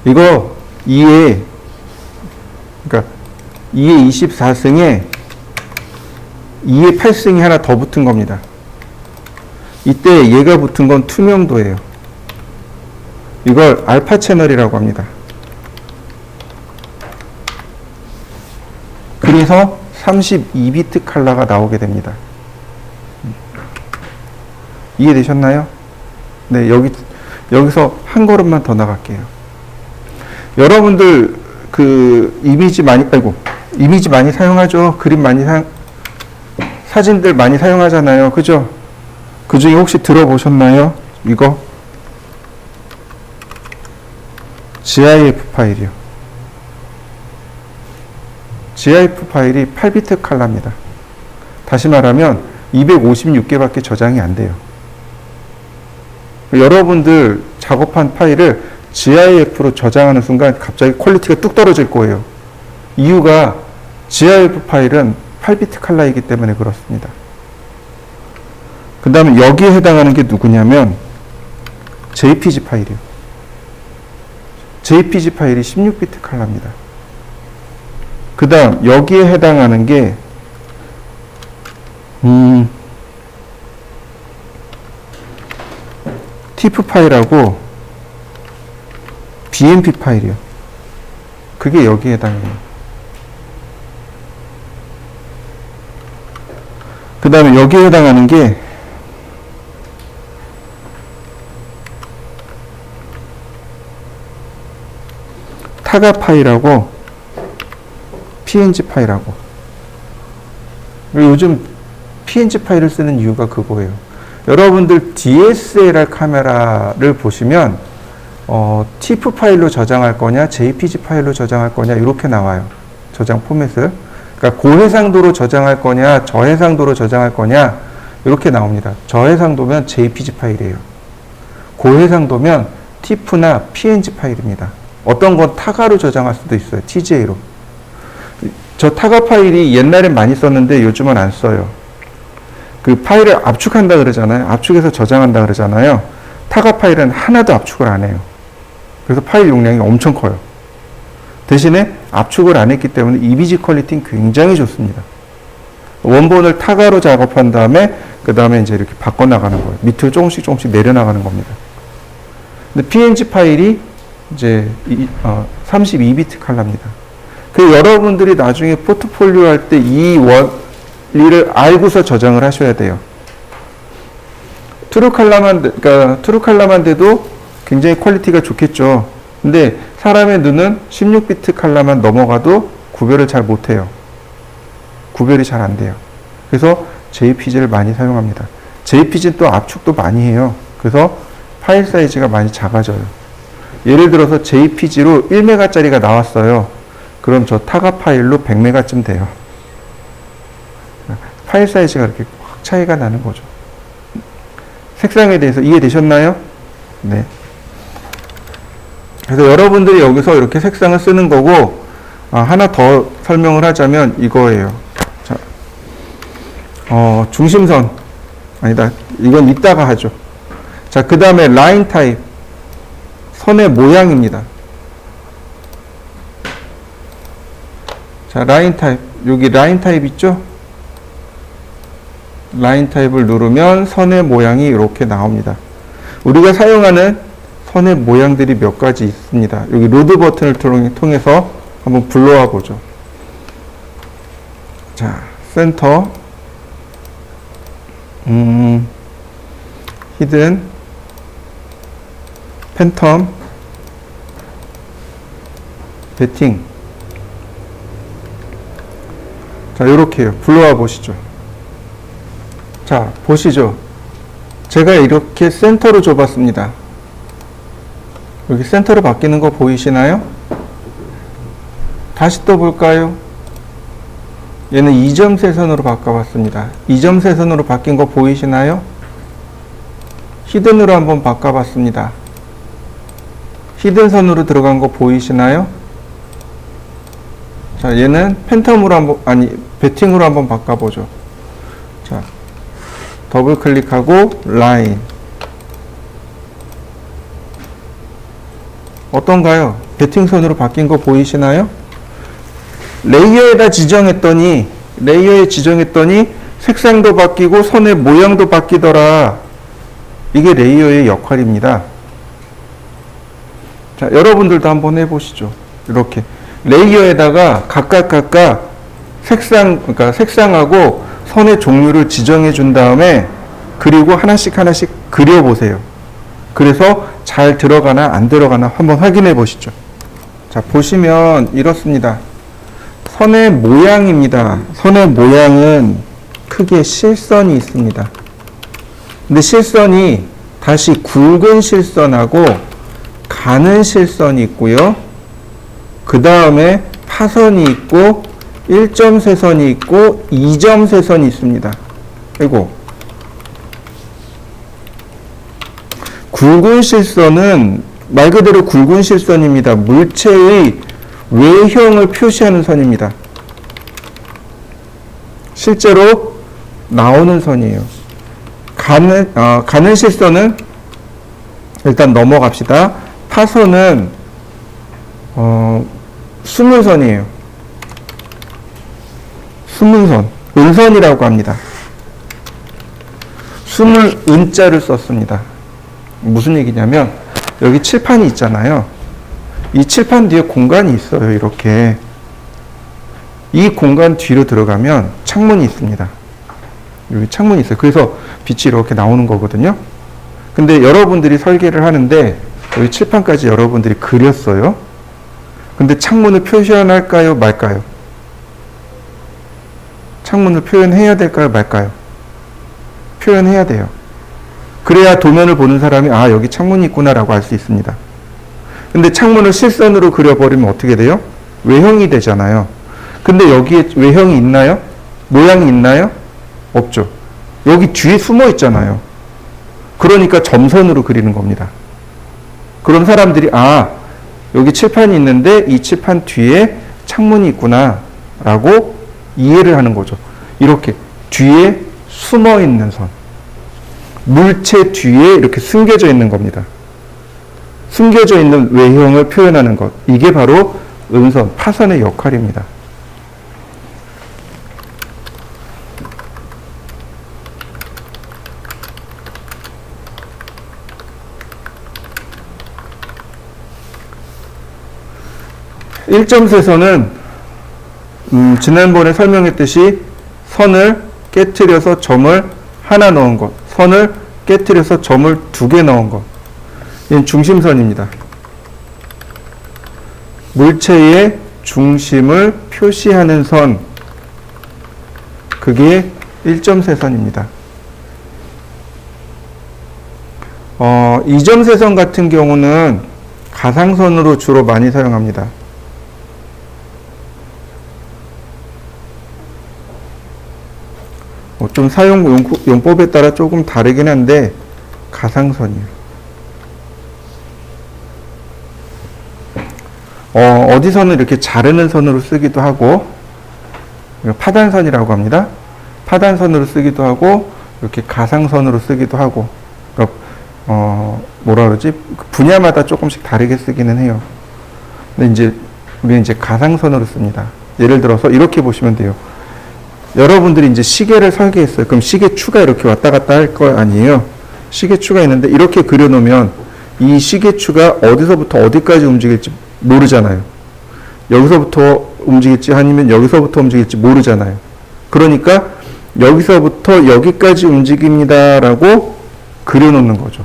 이거 2에 24승에 2에 8승이 하나 더 붙은 겁니다. 이때 얘가 붙은 건 투명도예요. 이걸 알파 채널이라고 합니다. 그래서 32비트 컬러가 나오게 됩니다. 이해되셨나요? 네, 여기서 한 걸음만 더 나갈게요. 여러분들 그 이미지 많이, 이미지 많이 사용하죠. 그림 많이 사진들 많이 사용하잖아요. 그죠? 그 중에 혹시 들어보셨나요? 이거 GIF 파일이요. GIF 파일이 8비트 칼라입니다. 다시 말하면 256개밖에 저장이 안 돼요. 여러분들 작업한 파일을 GIF로 저장하는 순간 갑자기 퀄리티가 뚝 떨어질 거예요. 이유가 GIF 파일은 8비트 칼라이기 때문에 그렇습니다. 그 다음에 여기에 해당하는 게 누구냐면 JPG 파일이요. JPG 파일이 16비트 칼라입니다. 그 다음 여기에 해당하는 게 TIFF 파일하고 BMP 파일이요. 그게 여기에 해당해요. 그 다음에 여기에 해당하는 게 타가 파일하고 PNG 파일하고. 요즘 PNG 파일을 쓰는 이유가 그거예요. 여러분들 DSLR 카메라를 보시면 TIFF 파일로 저장할 거냐 JPG 파일로 저장할 거냐 이렇게 나와요. 저장 포맷을. 그러니까 고해상도로 저장할 거냐 저해상도로 저장할 거냐 이렇게 나옵니다. 저해상도면 JPG 파일이에요. 고해상도면 TIFF나 PNG 파일입니다. 어떤 건 타가로 저장할 수도 있어요. TJ로. 저 타가 파일이 옛날엔 많이 썼는데 요즘은 안 써요. 그 파일을 압축한다 그러잖아요. 압축해서 저장한다 그러잖아요. 타가 파일은 하나도 압축을 안 해요. 그래서 파일 용량이 엄청 커요. 대신에 압축을 안 했기 때문에 이미지 퀄리티는 굉장히 좋습니다. 원본을 타가로 작업한 다음에 그 다음에 이제 이렇게 바꿔나가는 거예요. 밑으로 조금씩 내려나가는 겁니다. 근데 PNG 파일이 이제 32비트 칼라입니다. 그 여러분들이 나중에 포트폴리오 할 때 이 원리를 알고서 저장을 하셔야 돼요. 트루 칼라만 돼도 굉장히 퀄리티가 좋겠죠. 근데 사람의 눈은 16비트 칼라만 넘어가도 구별을 잘 못해요. 구별이 잘 안 돼요. 그래서 JPG를 많이 사용합니다. JPG는 또 압축도 많이 해요. 그래서 파일 사이즈가 많이 작아져요. 예를 들어서 JPG로 1메가짜리가 나왔어요. 그럼 저 타가 파일로 100메가쯤 돼요. 파일 사이즈가 이렇게 확 차이가 나는 거죠. 색상에 대해서 이해되셨나요? 네. 그래서 여러분들이 여기서 이렇게 색상을 쓰는 거고, 하나 더 설명을 하자면 이거예요. 자, 중심선. 아니다. 이건 이따가 하죠. 자, 그 다음에 라인 타입. 선의 모양입니다. 자, 라인 타입. 여기 라인 타입 있죠? 라인 타입을 누르면 선의 모양이 이렇게 나옵니다. 우리가 사용하는 선의 모양들이 몇 가지 있습니다. 여기 로드 버튼을 통해서 한번 불러와 보죠. 자, 센터, 히든, 팬텀, 배팅. 자, 요렇게요. 불러와 보시죠. 자, 보시죠. 제가 이렇게 센터로 줘봤습니다. 여기 센터로 바뀌는 거 보이시나요? 다시 또 볼까요? 얘는 2점 세선으로 바꿔봤습니다. 2점 세선으로 바뀐 거 보이시나요? 히든으로 한번 바꿔봤습니다. 히든 선으로 들어간 거 보이시나요? 자, 얘는 팬텀으로 한번, 배팅으로 한번 바꿔보죠. 자, 더블 클릭하고 라인. 어떤가요? 배팅선으로 바뀐 거 보이시나요? 레이어에 지정했더니 색상도 바뀌고 선의 모양도 바뀌더라. 이게 레이어의 역할입니다. 자, 여러분들도 한번 해보시죠. 이렇게 레이어에다가 각각 그러니까 색상하고 선의 종류를 지정해 준 다음에 그리고 하나씩 그려보세요. 그래서 잘 들어가나 안 들어가나 한번 확인해 보시죠. 자, 보시면 이렇습니다. 선의 모양입니다. 선의 모양은 크게 실선이 있습니다. 근데 실선이 다시 굵은 실선하고 가는 실선이 있고요. 그 다음에 파선이 있고 1점세선이 있고 2점세선이 있습니다. 그리고 굵은 실선은 말 그대로 굵은 실선입니다. 물체의 외형을 표시하는 선입니다. 실제로 나오는 선이에요. 가는 실선은 일단 넘어갑시다. 파선은 수문선이에요. 수문선, 은선이라고 합니다. 숨을 은자를 썼습니다. 무슨 얘기냐면 여기 칠판이 있잖아요. 이 칠판 뒤에 공간이 있어요. 이렇게 이 공간 뒤로 들어가면 창문이 있습니다. 여기 창문이 있어요. 그래서 빛이 이렇게 나오는 거거든요. 근데 여러분들이 설계를 하는데 여기 칠판까지 여러분들이 그렸어요. 근데 창문을 표현할까요, 말까요? 창문을 표현해야 될까요, 말까요? 표현해야 돼요. 그래야 도면을 보는 사람이 아, 여기 창문이 있구나라고 알 수 있습니다. 근데 창문을 실선으로 그려버리면 어떻게 돼요? 외형이 되잖아요. 근데 여기에 외형이 있나요? 모양이 있나요? 없죠. 여기 뒤에 숨어 있잖아요. 그러니까 점선으로 그리는 겁니다. 그럼 사람들이 아, 여기 칠판이 있는데 이 칠판 뒤에 창문이 있구나 라고 이해를 하는 거죠. 이렇게 뒤에 숨어 있는 선, 물체 뒤에 이렇게 숨겨져 있는 겁니다. 숨겨져 있는 외형을 표현하는 것, 이게 바로 은선, 파선의 역할입니다. 일점세선은 지난번에 설명했듯이 선을 깨트려서 점을 하나 넣은 것, 선을 깨트려서 점을 2개 넣은 것, 이는 중심선입니다. 물체의 중심을 표시하는 선, 그게 일점세선입니다. 2점세선 같은 경우는 가상선으로 주로 많이 사용합니다. 좀 사용 용법에 따라 조금 다르긴 한데 가상선이에요. 어디서는 이렇게 자르는 선으로 쓰기도 하고 파단선이라고 합니다. 파단선으로 쓰기도 하고 이렇게 가상선으로 쓰기도 하고 뭐라 그러지? 분야마다 조금씩 다르게 쓰기는 해요. 근데 우리는 이제 가상선으로 씁니다. 예를 들어서 이렇게 보시면 돼요. 여러분들이 이제 시계를 설계했어요. 그럼 시계추가 이렇게 왔다 갔다 할 거 아니에요? 시계추가 있는데 이렇게 그려놓으면 이 시계추가 어디서부터 어디까지 움직일지 모르잖아요. 여기서부터 움직일지 아니면 여기서부터 움직일지 모르잖아요. 그러니까 여기서부터 여기까지 움직입니다라고 그려놓는 거죠.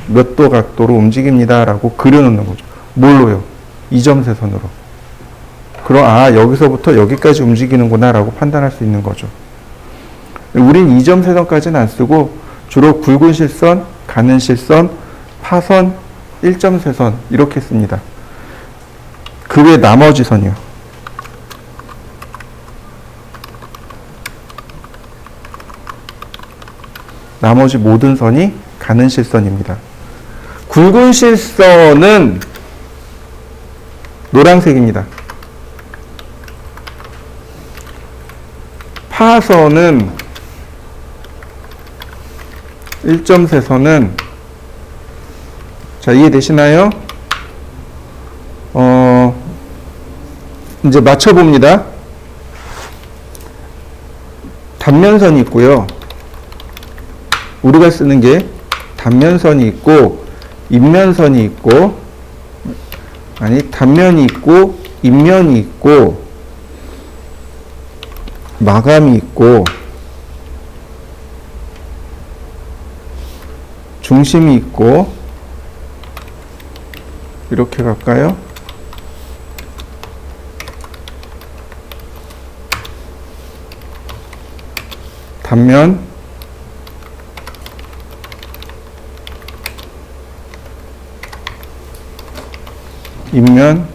몇 도 각도로 움직입니다라고 그려놓는 거죠. 뭘로요? 2점세선으로. 그럼 여기서부터 여기까지 움직이는구나 라고 판단할 수 있는 거죠. 우린 2점세선까지는 안 쓰고 주로 굵은 실선, 가는 실선, 파선, 1점세선 이렇게 씁니다. 그 외 나머지 선이요. 나머지 모든 선이 가는 실선입니다. 굵은 실선은 노란색입니다. 파선은 1점세선은 자, 이해되시나요? 이제 맞춰봅니다. 단면선이 있고요. 우리가 쓰는 게 단면선이 있고 인면선이 있고 단면이 있고 인면이 있고 마감이 있고 중심이 있고 이렇게 갈까요? 단면, 입면,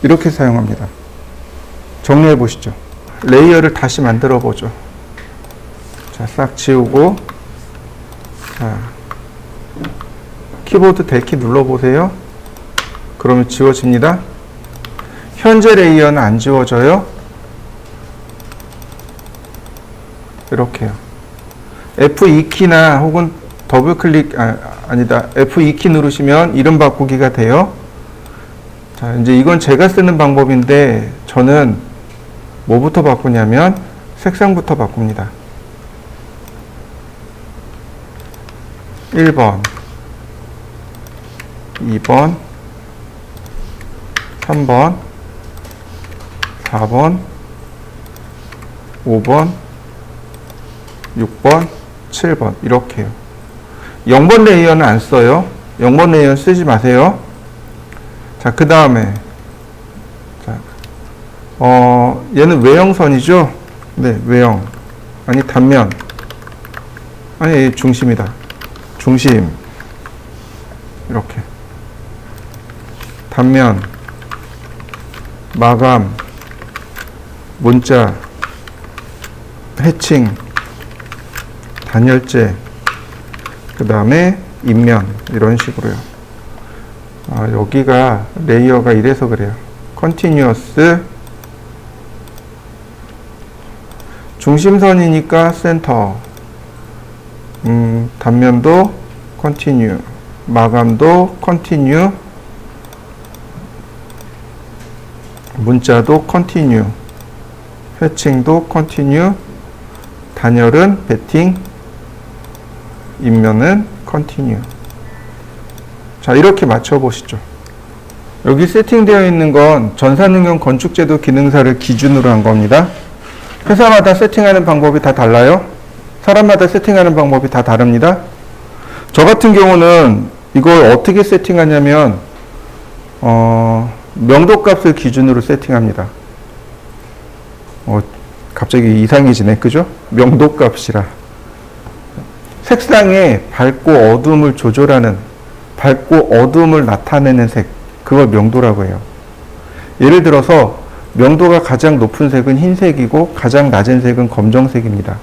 이렇게 사용합니다. 정리해 보시죠. 레이어를 다시 만들어 보죠. 자, 싹 지우고, 자, 키보드 델키 눌러 보세요. 그러면 지워집니다. 현재 레이어는 안 지워져요. 이렇게요. F2키나 혹은 더블 클릭, 아니다. F2키 누르시면 이름 바꾸기가 돼요. 자, 이제 이건 제가 쓰는 방법인데 저는 뭐부터 바꾸냐면 색상부터 바꿉니다. 1번, 2번, 3번, 4번, 5번, 6번, 7번 이렇게요. 0번 레이어는 안 써요. 0번 레이어는 쓰지 마세요. 자, 그 다음에, 자, 얘는 외형선이죠? 네, 외형. 아니, 단면. 아니, 중심이다. 중심. 이렇게. 단면, 마감, 문자, 해칭, 단열재, 그 다음에 입면. 이런 식으로요. 여기가 레이어가 이래서 그래요. 컨티뉴어스, 중심선이니까 센터, 단면도 컨티뉴, 마감도 컨티뉴, 문자도 컨티뉴, 해칭도 컨티뉴, 단열은 배팅, 입면은 컨티뉴. 자, 이렇게 맞춰보시죠. 여기 세팅되어 있는 건 전산응용 건축제도 기능사를 기준으로 한 겁니다. 회사마다 세팅하는 방법이 다 달라요. 사람마다 세팅하는 방법이 다 다릅니다. 저 같은 경우는 이걸 어떻게 세팅하냐면 명도값을 기준으로 세팅합니다. 갑자기 이상해지네, 그죠? 명도값이라. 색상의 밝고 어두움을 조절하는, 밝고 어두움을 나타내는 색, 그걸 명도라고 해요. 예를 들어서 명도가 가장 높은 색은 흰색이고 가장 낮은 색은 검정색입니다.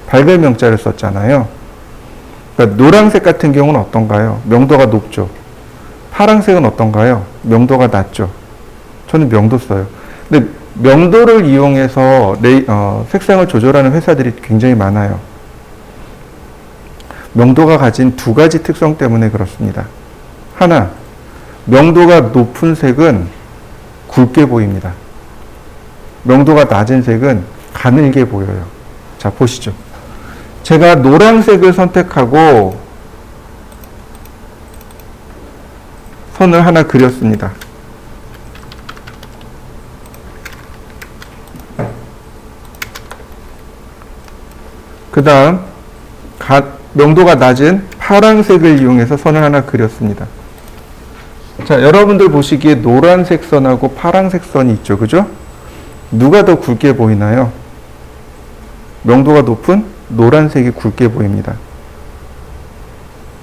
밝을 명자를 썼잖아요. 그러니까 노란색 같은 경우는 어떤가요? 명도가 높죠. 파란색은 어떤가요? 명도가 낮죠. 저는 명도 써요. 근데 명도를 이용해서 색상을 조절하는 회사들이 굉장히 많아요. 명도가 가진 두 가지 특성 때문에 그렇습니다. 하나, 명도가 높은 색은 굵게 보입니다. 명도가 낮은 색은 가늘게 보여요. 자, 보시죠. 제가 노란색을 선택하고 선을 하나 그렸습니다. 그 다음 명도가 낮은 파란색을 이용해서 선을 하나 그렸습니다. 자, 여러분들 보시기에 노란색 선하고 파란색 선이 있죠, 그죠? 누가 더 굵게 보이나요? 명도가 높은 노란색이 굵게 보입니다.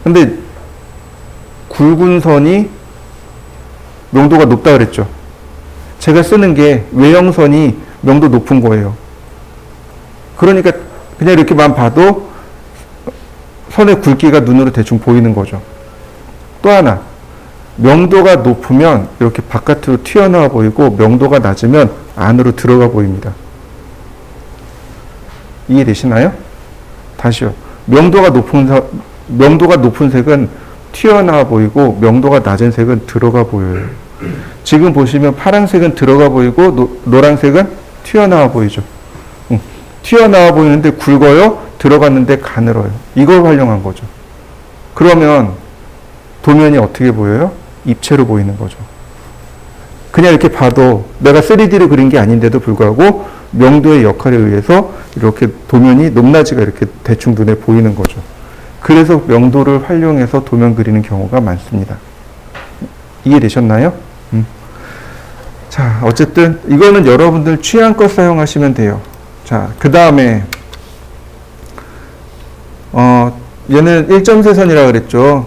근데 굵은 선이 명도가 높다 그랬죠. 제가 쓰는 게 외형선이 명도 높은 거예요. 그러니까 그냥 이렇게만 봐도 선의 굵기가 눈으로 대충 보이는 거죠. 또 하나, 명도가 높으면 이렇게 바깥으로 튀어나와 보이고 명도가 낮으면 안으로 들어가 보입니다. 이해되시나요? 다시요. 명도가 명도가 높은 색은 튀어나와 보이고 명도가 낮은 색은 들어가 보여요. 지금 보시면 파란색은 들어가 보이고 노란색은 튀어나와 보이죠. 튀어나와 보이는데 굵어요. 들어갔는데 가늘어요. 이걸 활용한 거죠. 그러면 도면이 어떻게 보여요? 입체로 보이는 거죠. 그냥 이렇게 봐도 내가 3D로 그린 게 아닌데도 불구하고 명도의 역할에 의해서 이렇게 도면이 높낮이가 이렇게 대충 눈에 보이는 거죠. 그래서 명도를 활용해서 도면 그리는 경우가 많습니다. 이해되셨나요? 자, 어쨌든 이거는 여러분들 취향껏 사용하시면 돼요. 자, 그 다음에 얘는 1.3선이라고 그랬죠.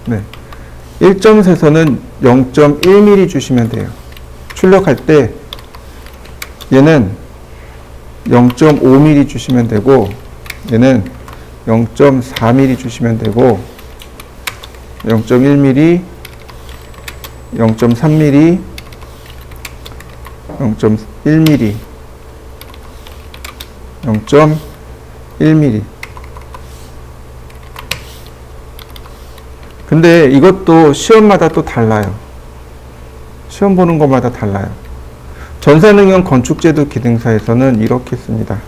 네. 1.3선은 0.1mm 주시면 돼요. 출력할 때 얘는 0.5mm 주시면 되고 얘는 0.4mm 주시면 되고 0.1mm, 0.3mm, 0.1mm, 0.1mm. 근데 이것도 시험마다 또 달라요. 시험 보는 것마다 달라요. 전산응용 건축제도 기능사에서는 이렇게 씁니다.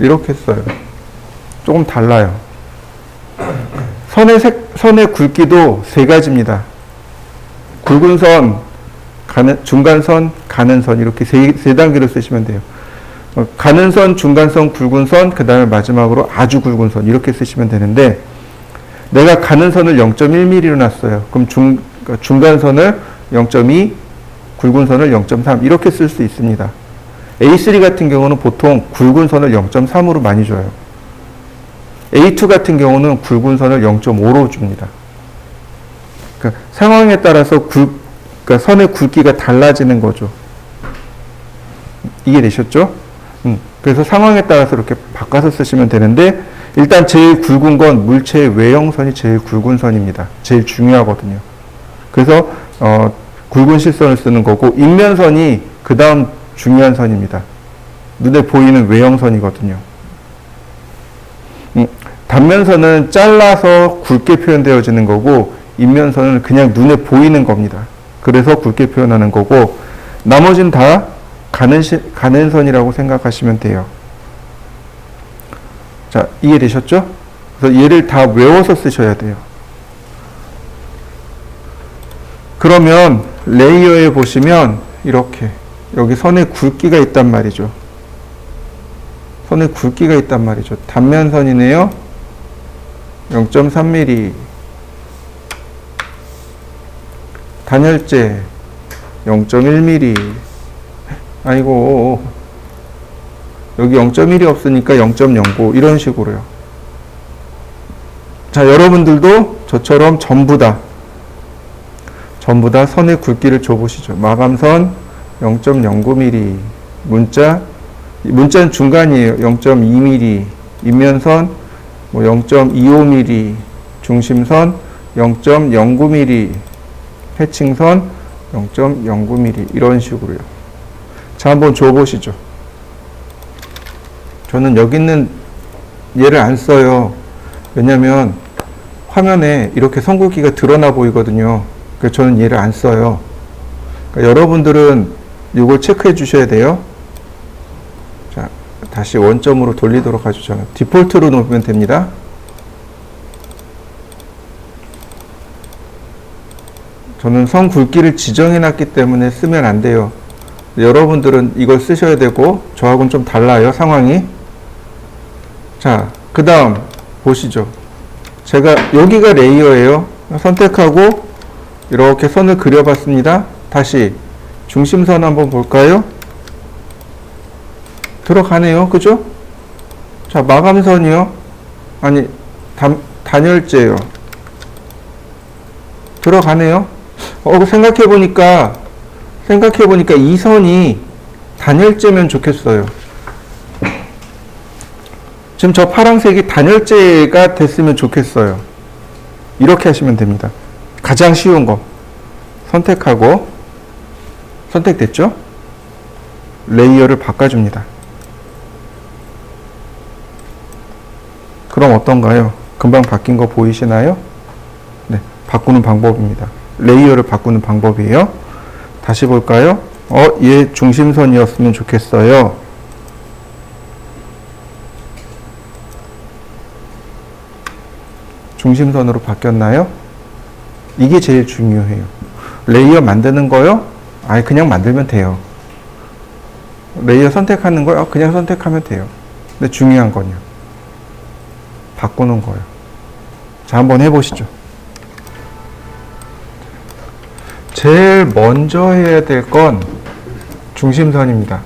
이렇게 써요. 조금 달라요. 선의 굵기도 세 가지입니다. 굵은 선, 중간 선, 가는 선 이렇게 세 단계로 쓰시면 돼요. 가는 선, 중간 선, 굵은 선, 그 다음에 마지막으로 아주 굵은 선 이렇게 쓰시면 되는데 내가 가는 선을 0.1mm로 놨어요. 그럼 중간 선을 0.2, 굵은 선을 0.3 이렇게 쓸 수 있습니다. A3 같은 경우는 보통 굵은 선을 0.3으로 많이 줘요. A2 같은 경우는 굵은 선을 0.5로 줍니다. 그러니까 상황에 따라서 그러니까 선의 굵기가 달라지는 거죠. 이해되셨죠? 그래서 상황에 따라서 이렇게 바꿔서 쓰시면 되는데 일단 제일 굵은 건 물체의 외형선이 제일 굵은 선입니다. 제일 중요하거든요. 그래서 굵은 실선을 쓰는 거고 인면선이 그 다음 중요한 선입니다. 눈에 보이는 외형선이거든요. 단면선은 잘라서 굵게 표현되어지는 거고 인면선은 그냥 눈에 보이는 겁니다. 그래서 굵게 표현하는 거고 나머지는 다 가는 선이라고 생각하시면 돼요. 자, 이해되셨죠? 그래서 얘를 다 외워서 쓰셔야 돼요. 그러면 레이어에 보시면 이렇게 여기 선의 굵기가 있단 말이죠. 선의 굵기가 있단 말이죠. 단면선이네요. 0.3mm. 단열재 0.1mm. 아이고 여기 0.1이 없으니까 0.09 이런 식으로요. 자, 여러분들도 저처럼 전부 다 선의 굵기를 줘보시죠. 마감선 0.09mm, 문자는 중간이에요. 0.2mm, 인면선 0.25mm, 중심선 0.09mm, 해칭선 0.09mm 이런 식으로요. 자, 한번 줘보시죠. 저는 여기 있는 얘를 안 써요. 왜냐면 화면에 이렇게 선 굵기가 드러나 보이거든요. 그래서 저는 얘를 안 써요. 그러니까 여러분들은 이걸 체크해 주셔야 돼요. 자, 다시 원점으로 돌리도록 하죠. 디폴트로 놓으면 됩니다. 저는 선 굵기를 지정해 놨기 때문에 쓰면 안 돼요. 여러분들은 이걸 쓰셔야 되고 저하고는 좀 달라요, 상황이. 자, 그 다음 보시죠. 제가 여기가 레이어예요. 선택하고 이렇게 선을 그려봤습니다. 다시 중심선 한번 볼까요? 들어가네요. 그죠? 자, 마감선이요. 아니, 단열재요. 들어가네요. 생각해보니까 이 선이 단열재면 좋겠어요. 지금 저 파란색이 단열재가 됐으면 좋겠어요. 이렇게 하시면 됩니다. 가장 쉬운 거 선택하고, 선택됐죠? 레이어를 바꿔줍니다. 그럼 어떤가요? 금방 바뀐 거 보이시나요? 네, 바꾸는 방법입니다. 레이어를 바꾸는 방법이에요. 다시 볼까요? 얘 중심선이었으면 좋겠어요. 중심선으로 바뀌었나요? 이게 제일 중요해요. 레이어 만드는 거요? 아예 그냥 만들면 돼요. 레이어 선택하는 거요? 그냥 선택하면 돼요. 근데 중요한 건요. 바꾸는 거예요. 자, 한번 해보시죠. 제일 먼저 해야 될 건 중심선입니다.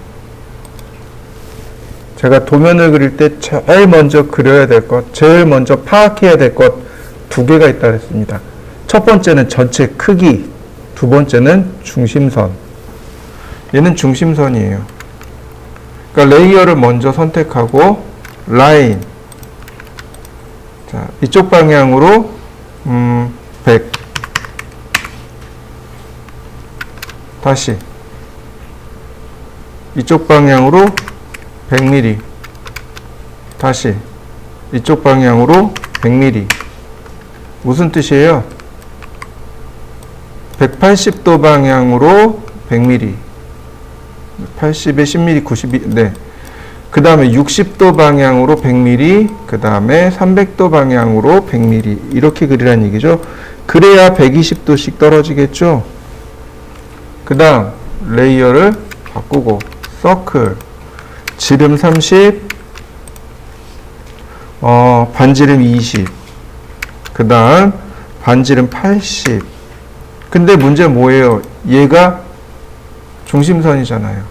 제가 도면을 그릴 때 제일 먼저 그려야 될 것, 제일 먼저 파악해야 될 것 두 개가 있다 그랬습니다. 첫 번째는 전체 크기, 두 번째는 중심선. 얘는 중심선이에요. 그러니까 레이어를 먼저 선택하고 라인. 자, 이쪽 방향으로 100. 다시 이쪽 방향으로 100mm. 다시 이쪽 방향으로 100mm. 무슨 뜻이에요? 180도 방향으로 100mm. 80에 10mm, 90mm. 네. 그 다음에 60도 방향으로 100mm, 그 다음에 300도 방향으로 100mm. 이렇게 그리라는 얘기죠. 그래야 120도씩 떨어지겠죠. 그 다음 레이어를 바꾸고 서클, 지름 30, 반지름 20, 그 다음 반지름 80. 근데 문제 뭐예요? 얘가 중심선이잖아요.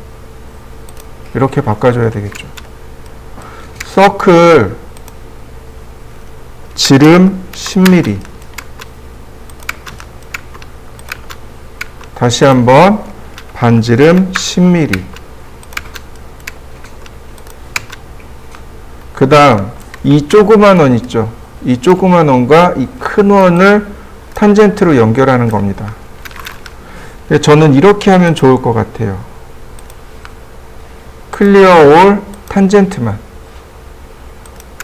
이렇게 바꿔줘야 되겠죠. 서클, 지름 10mm. 다시 한번 반지름 10mm. 그 다음 이 조그만 원 있죠. 이 조그만 원과 이 큰 원을 탄젠트로 연결하는 겁니다. 저는 이렇게 하면 좋을 것 같아요. 클리어 올 탄젠트만.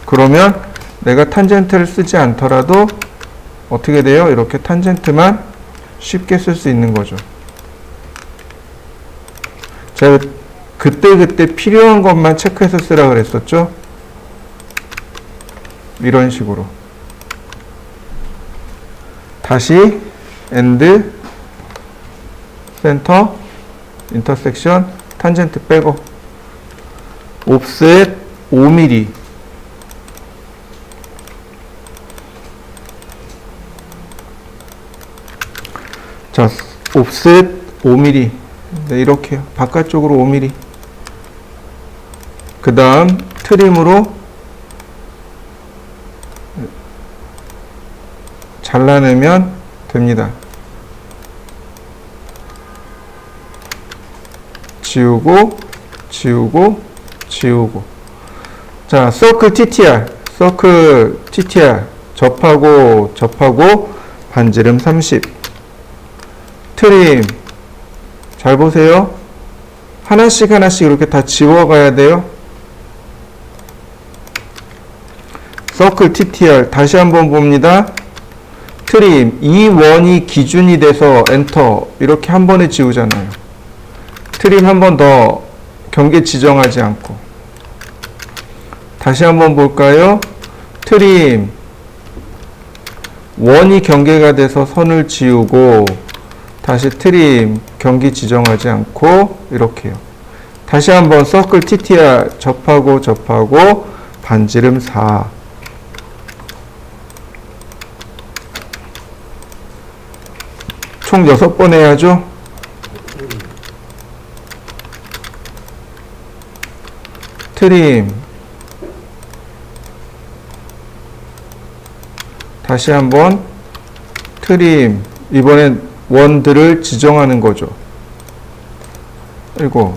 그러면 내가 탄젠트를 쓰지 않더라도 어떻게 돼요? 이렇게 탄젠트만 쉽게 쓸 수 있는 거죠. 제가 그때 필요한 것만 체크해서 쓰라 그랬었죠? 이런 식으로. 다시 엔드, 센터, 인터섹션, 탄젠트 빼고 옵셋 5mm. 자, 옵셋 5mm. 네, 이렇게요. 바깥쪽으로 5mm. 그 다음 트림으로 잘라내면 됩니다. 지우고, 지우고, 지우고. 자, 서클 TTR, 서클 TTR. 접하고, 접하고, 반지름 30. 트림. 잘 보세요. 하나씩 하나씩 이렇게 다 지워가야 돼요. 서클 TTR. 다시 한번 봅니다. 트림. 이 원이 기준이 돼서 엔터. 이렇게 한 번에 지우잖아요. 트림 한 번 더 경계 지정하지 않고. 다시 한번 볼까요? 트림. 원이 경계가 돼서 선을 지우고, 다시 트림. 경계 지정하지 않고, 이렇게요. 다시 한번 서클 TTR. 접하고, 접하고, 반지름 4. 총 6번 해야죠? 트림. 다시 한번 트림. 이번엔 원들을 지정하는 거죠. 그리고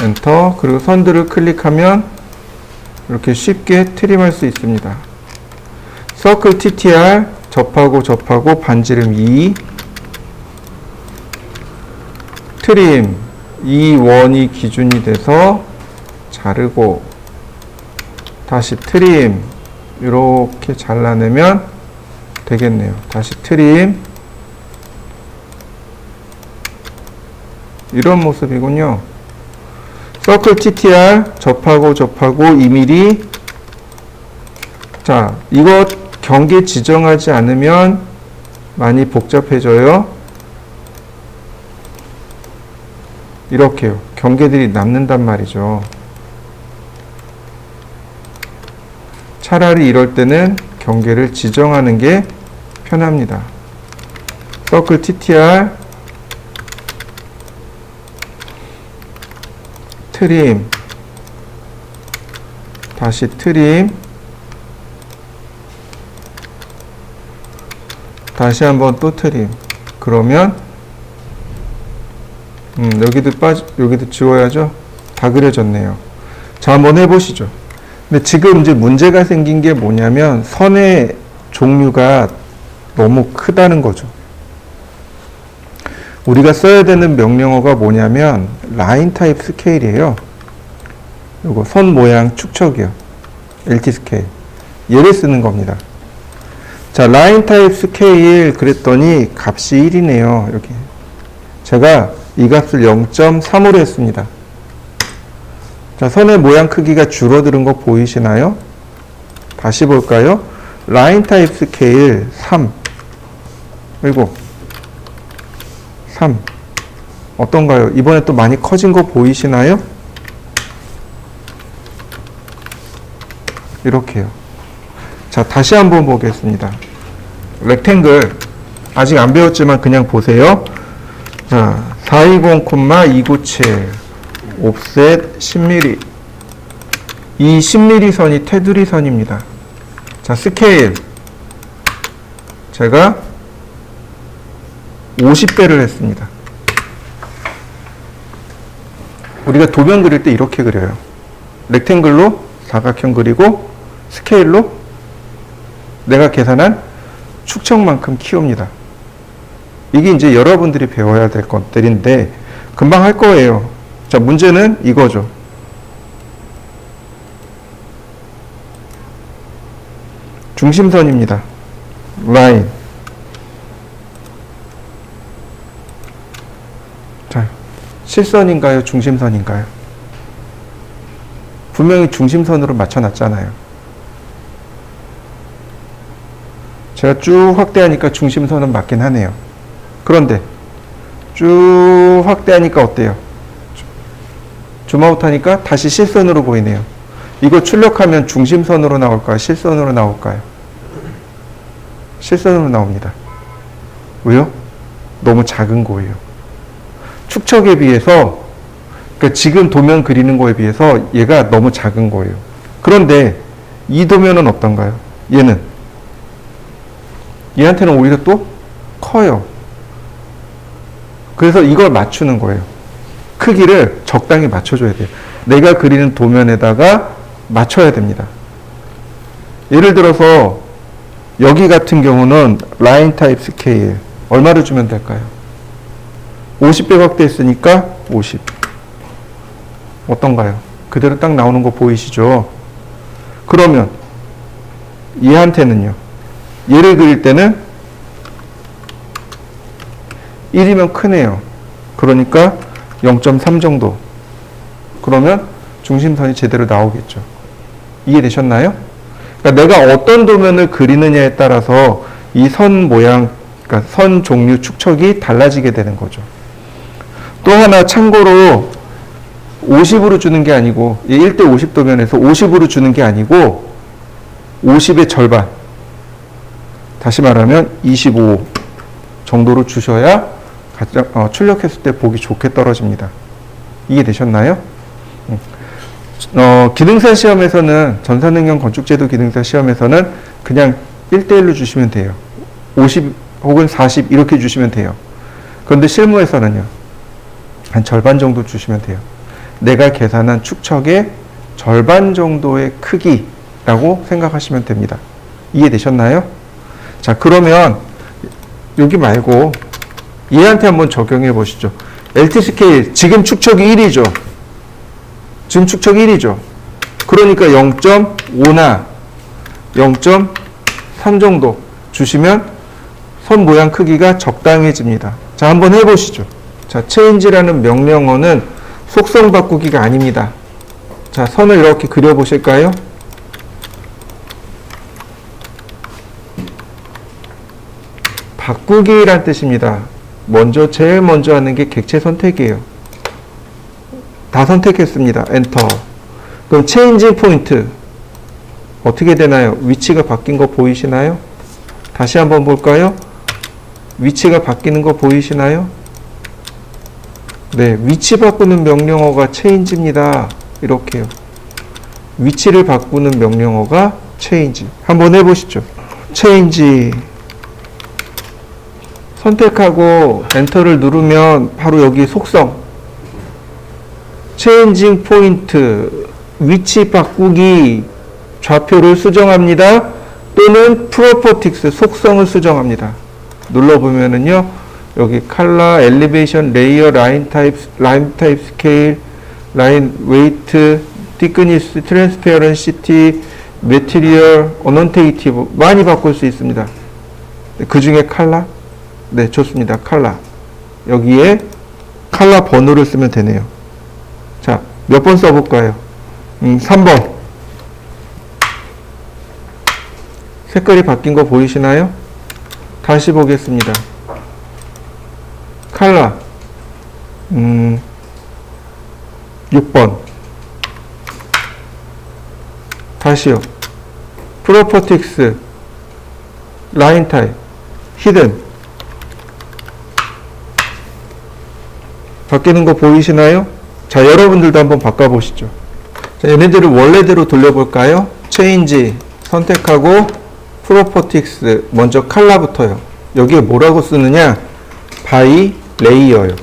엔터. 그리고 선들을 클릭하면 이렇게 쉽게 트림할 수 있습니다. 서클 TTR 접하고 반지름 2 트림 이 원이 기준이 돼서 자르고 다시 트림 이렇게 잘라내면 되겠네요. 다시 트림 이런 모습이군요. 서클 TTR 접하고 2mm. 자, 이거 경계 지정하지 않으면 많이 복잡해져요. 이렇게요. 경계들이 남는단 말이죠. 차라리 이럴 때는 경계를 지정하는 게 편합니다. 서클 TTR 트림 다시 트림 다시 한번 또 트림. 그러면 여기도 지워야죠. 다 그려졌네요. 자, 한번 해보시죠. 근데 지금 이제 문제가 생긴 게 뭐냐면 선의 종류가 너무 크다는 거죠. 우리가 써야 되는 명령어가 뭐냐면 라인 타입 스케일이에요. 요거 선 모양 축척이요. LT 스케일. 얘를 쓰는 겁니다. 자, 라인 타입 스케일 그랬더니 값이 1이네요. 여기. 제가 이 값을 0.3으로 했습니다. 자, 선의 모양 크기가 줄어드는 거 보이시나요? 다시 볼까요? 라인 타입 스케일 3. 그리고 3. 어떤가요? 이번에 또 많이 커진 거 보이시나요? 이렇게요. 자, 다시 한번 보겠습니다. 렉탱글 아직 안 배웠지만 그냥 보세요. 자, 420,297 옵셋 10mm. 이 10mm 선이 테두리 선입니다. 자, 스케일 제가 50배를 했습니다. 우리가 도면 그릴 때 이렇게 그려요. 렉탱글로 사각형 그리고 스케일로 내가 계산한 축척만큼 키웁니다. 이게 이제 여러분들이 배워야 될 것들인데 금방 할 거예요. 자, 문제는 이거죠. 중심선입니다. 라인. 자, 실선인가요? 중심선인가요? 분명히 중심선으로 맞춰놨잖아요. 제가 쭉 확대하니까 중심선은 맞긴 하네요. 그런데 쭉 확대하니까 어때요? 줌아웃 하니까 다시 실선으로 보이네요. 이거 출력하면 중심선으로 나올까요? 실선으로 나올까요? 실선으로 나옵니다. 왜요? 너무 작은 거예요. 축척에 비해서, 그러니까 지금 도면 그리는 거에 비해서 얘가 너무 작은 거예요. 그런데 이 도면은 어떤가요? 얘한테는 오히려 또 커요. 그래서 이걸 맞추는 거예요. 크기를 적당히 맞춰줘야 돼요. 내가 그리는 도면에다가 맞춰야 됩니다. 예를 들어서 여기 같은 경우는 라인 타입 스케일 얼마를 주면 될까요? 50배 확대했으니까 50. 어떤가요? 그대로 딱 나오는 거 보이시죠? 그러면 얘한테는요. 얘를 그릴 때는 1이면 크네요. 그러니까 0.3 정도. 그러면 중심선이 제대로 나오겠죠. 이해되셨나요? 그러니까 내가 어떤 도면을 그리느냐에 따라서 이 선 모양, 그러니까 선 종류 축척이 달라지게 되는 거죠. 또 하나 참고로 50으로 주는 게 아니고 1대 50 도면에서 50으로 주는 게 아니고 50의 절반, 다시 말하면 25 정도로 주셔야 출력했을 때 보기 좋게 떨어집니다. 이해되셨나요? 기능사 시험에서는 전산능력 건축제도 기능사 시험에서는 그냥 1대1로 주시면 돼요. 50 혹은 40 이렇게 주시면 돼요. 그런데 실무에서는요. 한 절반 정도 주시면 돼요. 내가 계산한 축척의 절반 정도의 크기라고 생각하시면 됩니다. 이해되셨나요? 자, 그러면 여기 말고 얘한테 한번 적용해 보시죠. LT 스케일, 지금 축척이 1이죠. 지금 축척이 1이죠. 그러니까 0.5나 0.3 정도 주시면 선 모양 크기가 적당해집니다. 자, 한번 해보시죠. 자, change라는 명령어는 속성 바꾸기가 아닙니다. 자, 선을 이렇게 그려보실까요? 바꾸기란 뜻입니다. 제일 먼저 하는 게 객체 선택이에요. 다 선택했습니다. 엔터. 그럼 체인징 포인트 어떻게 되나요? 위치가 바뀐 거 보이시나요? 다시 한번 볼까요? 위치가 바뀌는 거 보이시나요? 네, 위치 바꾸는 명령어가 change입니다. 이렇게요. 위치를 바꾸는 명령어가 change. 한번 해보시죠. change 선택하고 엔터를 누르면 바로 여기 속성 체인징 포인트 위치 바꾸기 좌표를 수정합니다. 또는 프로퍼틱스 속성을 수정합니다. 눌러보면은요 여기 컬러, 엘리베이션, 레이어, 라인 타입 스케일, 라인 웨이트, 티크니스, 트랜스페어런시티, 매티리얼, 어넌테이티브 많이 바꿀 수 있습니다. 그 중에 컬러? 네, 좋습니다. 컬러. 여기에 컬러 번호를 쓰면 되네요. 자, 몇 번 써볼까요? 3번. 색깔이 바뀐 거 보이시나요? 다시 보겠습니다. 컬러. 6번. 다시요. 프로퍼틱스. 라인 타입. 히든. 바뀌는 거 보이시나요? 자, 여러분들도 한번 바꿔보시죠. 자, 얘네들을 원래대로 돌려볼까요? 체인지 선택하고 프로퍼틱스 먼저 컬러부터요. 여기에 뭐라고 쓰느냐? 바이 레이어요.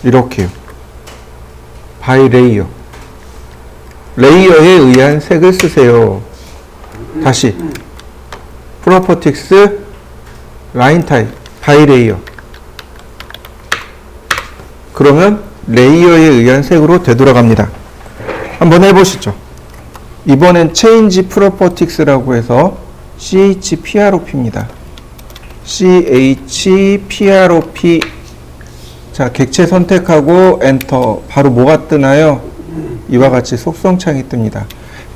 이렇게요. 바이 레이어. 레이어에 의한 색을 쓰세요. 다시 프로퍼틱스 라인 타입 바이 레이어. 그러면 레이어에 의한 색으로 되돌아갑니다. 한번 해보시죠. 이번엔 Change Properties라고 해서 CHPROP입니다. CHPROP. 자, 객체 선택하고 엔터. 바로 뭐가 뜨나요? 이와 같이 속성창이 뜹니다.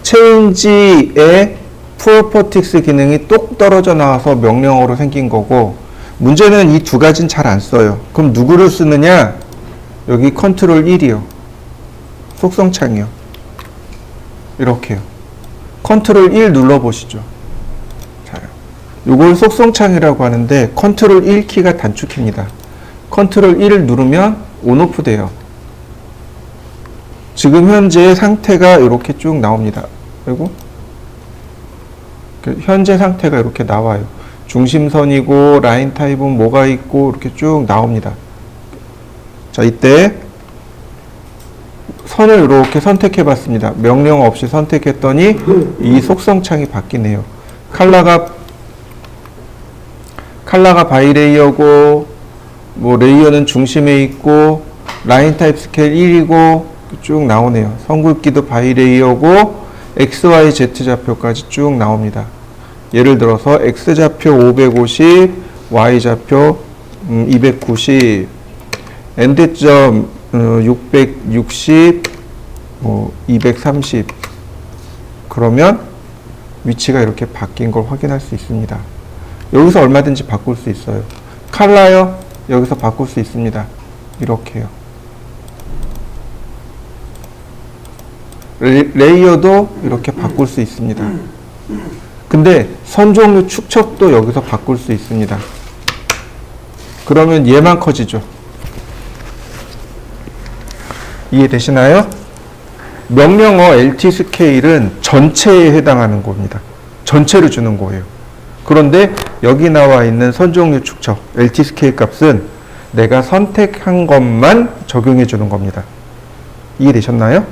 Change의 Properties 기능이 똑 떨어져 나와서 명령어로 생긴 거고, 문제는 이 두 가지는 잘 안 써요. 그럼 누구를 쓰느냐? 여기 컨트롤 1이요. 속성창이요. 이렇게요. 컨트롤 1 눌러보시죠. 자, 요걸 속성창이라고 하는데 컨트롤 1키가 단축키입니다. 컨트롤 1을 누르면 온오프 돼요. 지금 현재 상태가 이렇게 쭉 나옵니다. 그리고 현재 상태가 이렇게 나와요. 중심선이고 라인 타입은 뭐가 있고 이렇게 쭉 나옵니다. 자, 이때 선을 이렇게 선택해 봤습니다. 명령 없이 선택했더니 이 속성창이 바뀌네요. 컬러가 바이레이어고, 뭐 레이어는 중심에 있고, 라인 타입 스케일 1이고 쭉 나오네요. 선굵기도 바이레이어고, XY, Z 좌표까지 쭉 나옵니다. 예를 들어서 X 좌표 550, Y 좌표 290, 엔드점 660, 230. 그러면 위치가 이렇게 바뀐 걸 확인할 수 있습니다. 여기서 얼마든지 바꿀 수 있어요. 컬러요? 여기서 바꿀 수 있습니다. 이렇게요. 레이어도 이렇게 바꿀 수 있습니다. 근데 선 종류 축척도 여기서 바꿀 수 있습니다. 그러면 얘만 커지죠. 이해되시나요? 명령어 LT 스케일은 전체에 해당하는 겁니다. 전체를 주는 거예요. 그런데 여기 나와 있는 선종류 축척 LT 스케일 값은 내가 선택한 것만 적용해 주는 겁니다. 이해되셨나요?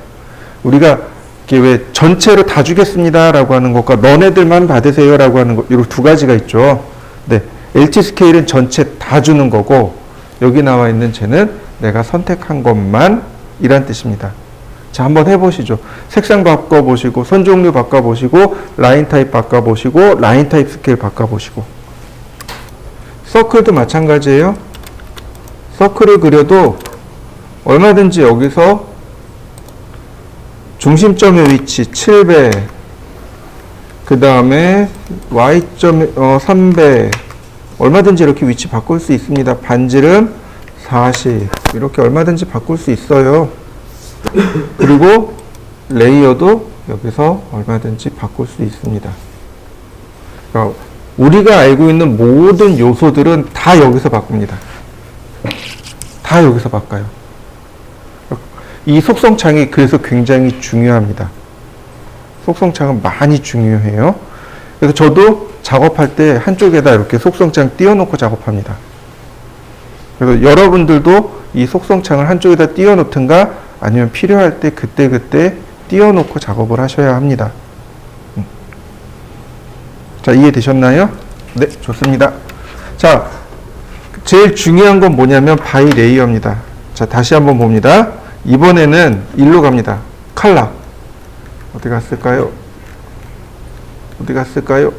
우리가 이게 왜 전체로 다 주겠습니다라고 하는 것과 너네들만 받으세요라고 하는 것, 이렇게 두 가지가 있죠. 네, LT 스케일은 전체 다 주는 거고 여기 나와 있는 쟤는 내가 선택한 것만 이란 뜻입니다. 자, 한번 해보시죠. 색상 바꿔보시고 선 종류 바꿔보시고 라인 타입 바꿔보시고 라인 타입 스케일 바꿔보시고 서클도 마찬가지예요. 서클을 그려도 얼마든지 여기서 중심점의 위치 7배, 그 다음에 Y점 3배, 얼마든지 이렇게 위치 바꿀 수 있습니다. 반지름 40, 이렇게 얼마든지 바꿀 수 있어요. 그리고 레이어도 여기서 얼마든지 바꿀 수 있습니다. 그러니까 우리가 알고 있는 모든 요소들은 다 여기서 바꿉니다. 다 여기서 바꿔요. 이 속성창이 그래서 굉장히 중요합니다. 속성창은 많이 중요해요. 그래서 저도 작업할 때 한쪽에다 이렇게 속성창 띄워놓고 작업합니다. 그래서 여러분들도 이 속성창을 한쪽에다 띄워놓든가 아니면 필요할 때 그때그때 띄워놓고 작업을 하셔야 합니다. 자, 이해되셨나요? 네, 좋습니다. 자, 제일 중요한 건 뭐냐면 바이 레이어입니다. 자, 다시 한번 봅니다. 이번에는 일로 갑니다. 칼라. 어디 갔을까요? 어디 갔을까요?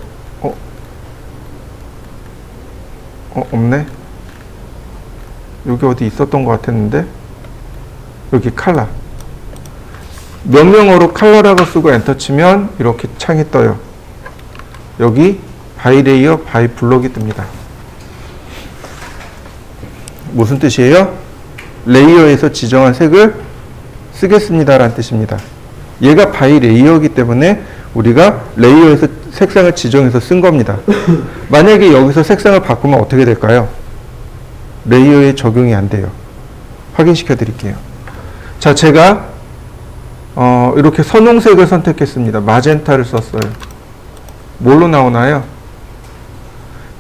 없네. 여기 어디 있었던 것 같았는데. 여기 칼라. 명령어로 칼라라고 쓰고 엔터 치면 이렇게 창이 떠요. 여기 바이 레이어, 바이 블록이 뜹니다. 무슨 뜻이에요? 레이어에서 지정한 색을 쓰겠습니다 라는 뜻입니다. 얘가 바이 레이어이기 때문에 우리가 레이어에서 색상을 지정해서 쓴 겁니다. 만약에 여기서 색상을 바꾸면 어떻게 될까요? 레이어에 적용이 안 돼요. 확인시켜 드릴게요. 자, 제가 이렇게 선홍색을 선택했습니다. 마젠타를 썼어요. 뭘로 나오나요?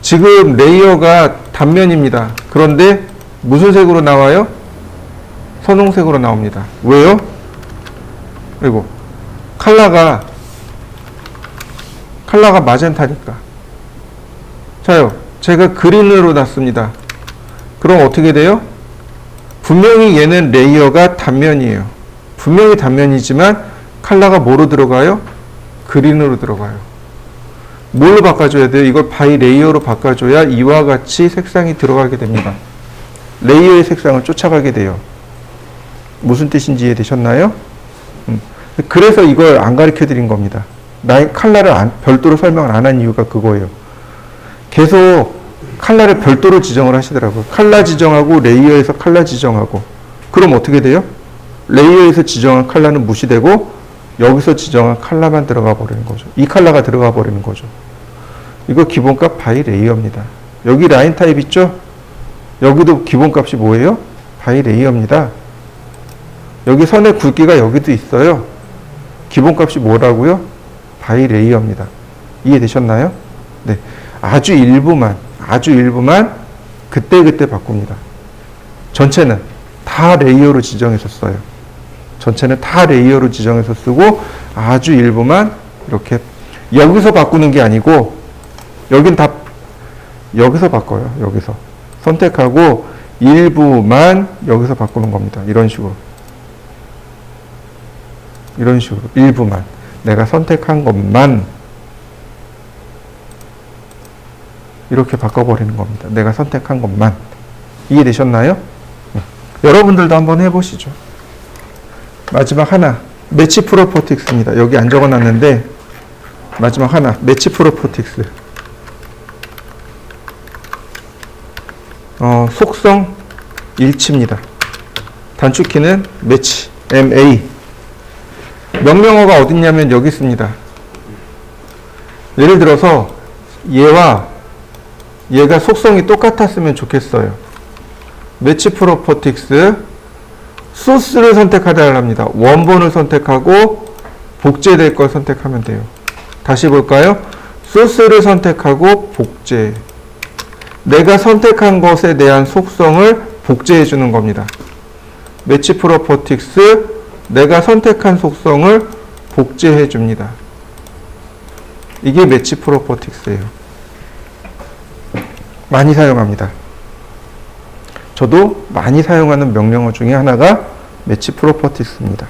지금 레이어가 단면입니다. 그런데 무슨 색으로 나와요? 선홍색으로 나옵니다. 왜요? 그리고 칼라가 마젠타니까. 자요, 제가 그린으로 놨습니다. 그럼 어떻게 돼요? 분명히 얘는 레이어가 단면이에요. 분명히 단면이지만 칼라가 뭐로 들어가요? 그린으로 들어가요. 뭘로 바꿔줘야 돼요? 이걸 바이 레이어로 바꿔줘야 이와 같이 색상이 들어가게 됩니다. 레이어의 색상을 쫓아가게 돼요. 무슨 뜻인지 이해되셨나요? 그래서 이걸 안 가르쳐 드린 겁니다. 칼라를 별도로 설명을 안 한 이유가 그거예요. 계속 칼라를 별도로 지정을 하시더라고요. 칼라 지정하고 레이어에서 칼라 지정하고. 그럼 어떻게 돼요? 레이어에서 지정한 칼라는 무시되고 여기서 지정한 칼라만 들어가 버리는 거죠. 이 칼라가 들어가 버리는 거죠. 이거 기본값 바이 레이어입니다. 여기 라인 타입 있죠? 여기도 기본값이 뭐예요? 바이 레이어입니다. 여기 선의 굵기가 여기도 있어요. 기본값이 뭐라고요? 바이 레이어입니다. 이해되셨나요? 네. 아주 일부만 그때그때 바꿉니다. 전체는 다 레이어로 지정해서 써요. 전체는 다 레이어로 지정해서 쓰고 아주 일부만 이렇게 여기서 바꾸는 게 아니고 여긴 다 여기서 바꿔요. 여기서 선택하고 일부만 여기서 바꾸는 겁니다. 이런 식으로 일부만 내가 선택한 것만 이렇게 바꿔버리는 겁니다. 내가 선택한 것만. 이해되셨나요? 여러분들도 한번 해보시죠. 마지막 하나, 매치 프로퍼틱스입니다. 여기 안 적어놨는데 마지막 하나, 매치 프로퍼틱스. 속성 일치입니다. 단축키는 매치, MA. 명령어가 어딨냐면 여기 있습니다. 예를 들어서 얘가 속성이 똑같았으면 좋겠어요. 매치 프로퍼틱스 소스를 선택하라 합니다. 원본을 선택하고 복제될 걸 선택하면 돼요. 다시 볼까요? 소스를 선택하고 복제. 내가 선택한 것에 대한 속성을 복제해 주는 겁니다. 매치 프로퍼틱스 내가 선택한 속성을 복제해 줍니다. 이게 매치 프로퍼티스예요. 많이 사용합니다. 저도 많이 사용하는 명령어 중에 하나가 매치 프로퍼티스입니다.